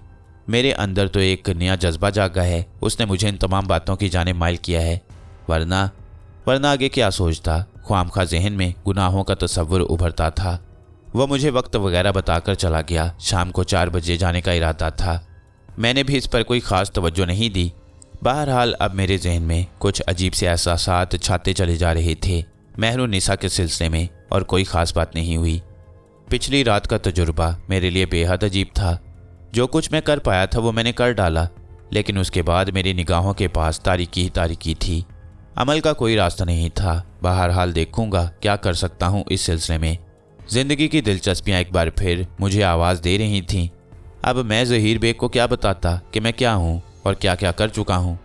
मेरे अंदर तो एक नया जज्बा जागा है, उसने मुझे इन तमाम बातों की जानिब माइल किया है। वरना आगे क्या सोचता? ख्वामखा जहन में गुनाहों का तसव्वुर उभरता था। वो मुझे वक्त वगैरह बताकर चला गया। शाम को 4 बजे जाने का इरादा था। मैंने भी इस पर कोई ख़ास तवज्जो नहीं दी। बहरहाल अब मेरे जहन में कुछ अजीब से एहसासात छाते चले जा रहे थे महरुनिसा के सिलसिले में, और कोई ख़ास बात नहीं हुई। पिछली रात का तजुर्बा मेरे लिए बेहद अजीब था। जो कुछ मैं कर पाया था वो मैंने कर डाला, लेकिन उसके बाद मेरी निगाहों के पास तारीकी ही तारीकी थी। अमल का कोई रास्ता नहीं था। बहरहाल देखूंगा क्या कर सकता हूँ इस सिलसिले में। ज़िंदगी की दिलचस्पियाँ एक बार फिर मुझे आवाज़ दे रही थीं। अब मैं ज़हीर बेग को क्या बताता कि मैं क्या हूँ और क्या क्या कर चुका हूँ।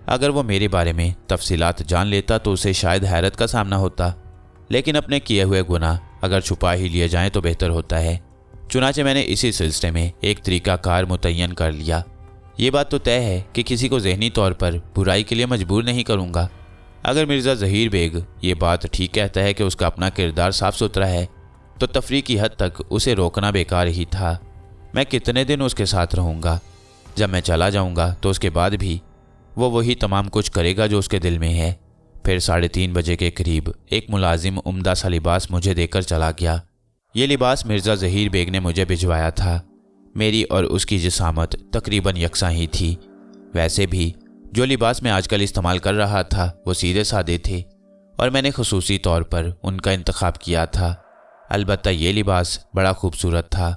अगर वो मेरे बारे में तफसीलात जान लेता तो उसे शायद हैरत का सामना होता, लेकिन अपने किए हुए गुनाह अगर छुपा ही लिए जाएं तो बेहतर होता है। चुनाचे मैंने इसी सिलसिले में एक तरीक़ाकार मुतय्यन कर लिया। ये बात तो तय है कि किसी को ज़हनी तौर पर बुराई के लिए मजबूर नहीं करूँगा। अगर मिर्ज़ा ज़हीर बेग ये बात ठीक कहता है कि उसका अपना किरदार साफ़ सुथरा है, तो तफरीह की हद तक उसे रोकना बेकार ही था। मैं कितने दिन उसके साथ रहूँगा? जब मैं चला जाऊंगा तो उसके बाद भी वो वही तमाम कुछ करेगा जो उसके दिल में है। फिर 3:30 बजे के करीब एक मुलाजिम उम्दा सा लिबास मुझे देकर चला गया। ये लिबास मिर्ज़ा ज़हीर बेग ने मुझे भिजवाया था। मेरी और उसकी जिसामत तकरीबन यकसां ही थी। वैसे भी जो लिबास मैं आजकल इस्तेमाल कर रहा था वो सीधे सादे थे और मैंने खुसूसी तौर पर उनका इंतखाब किया था। अलबत्ता ये लिबास बड़ा खूबसूरत था।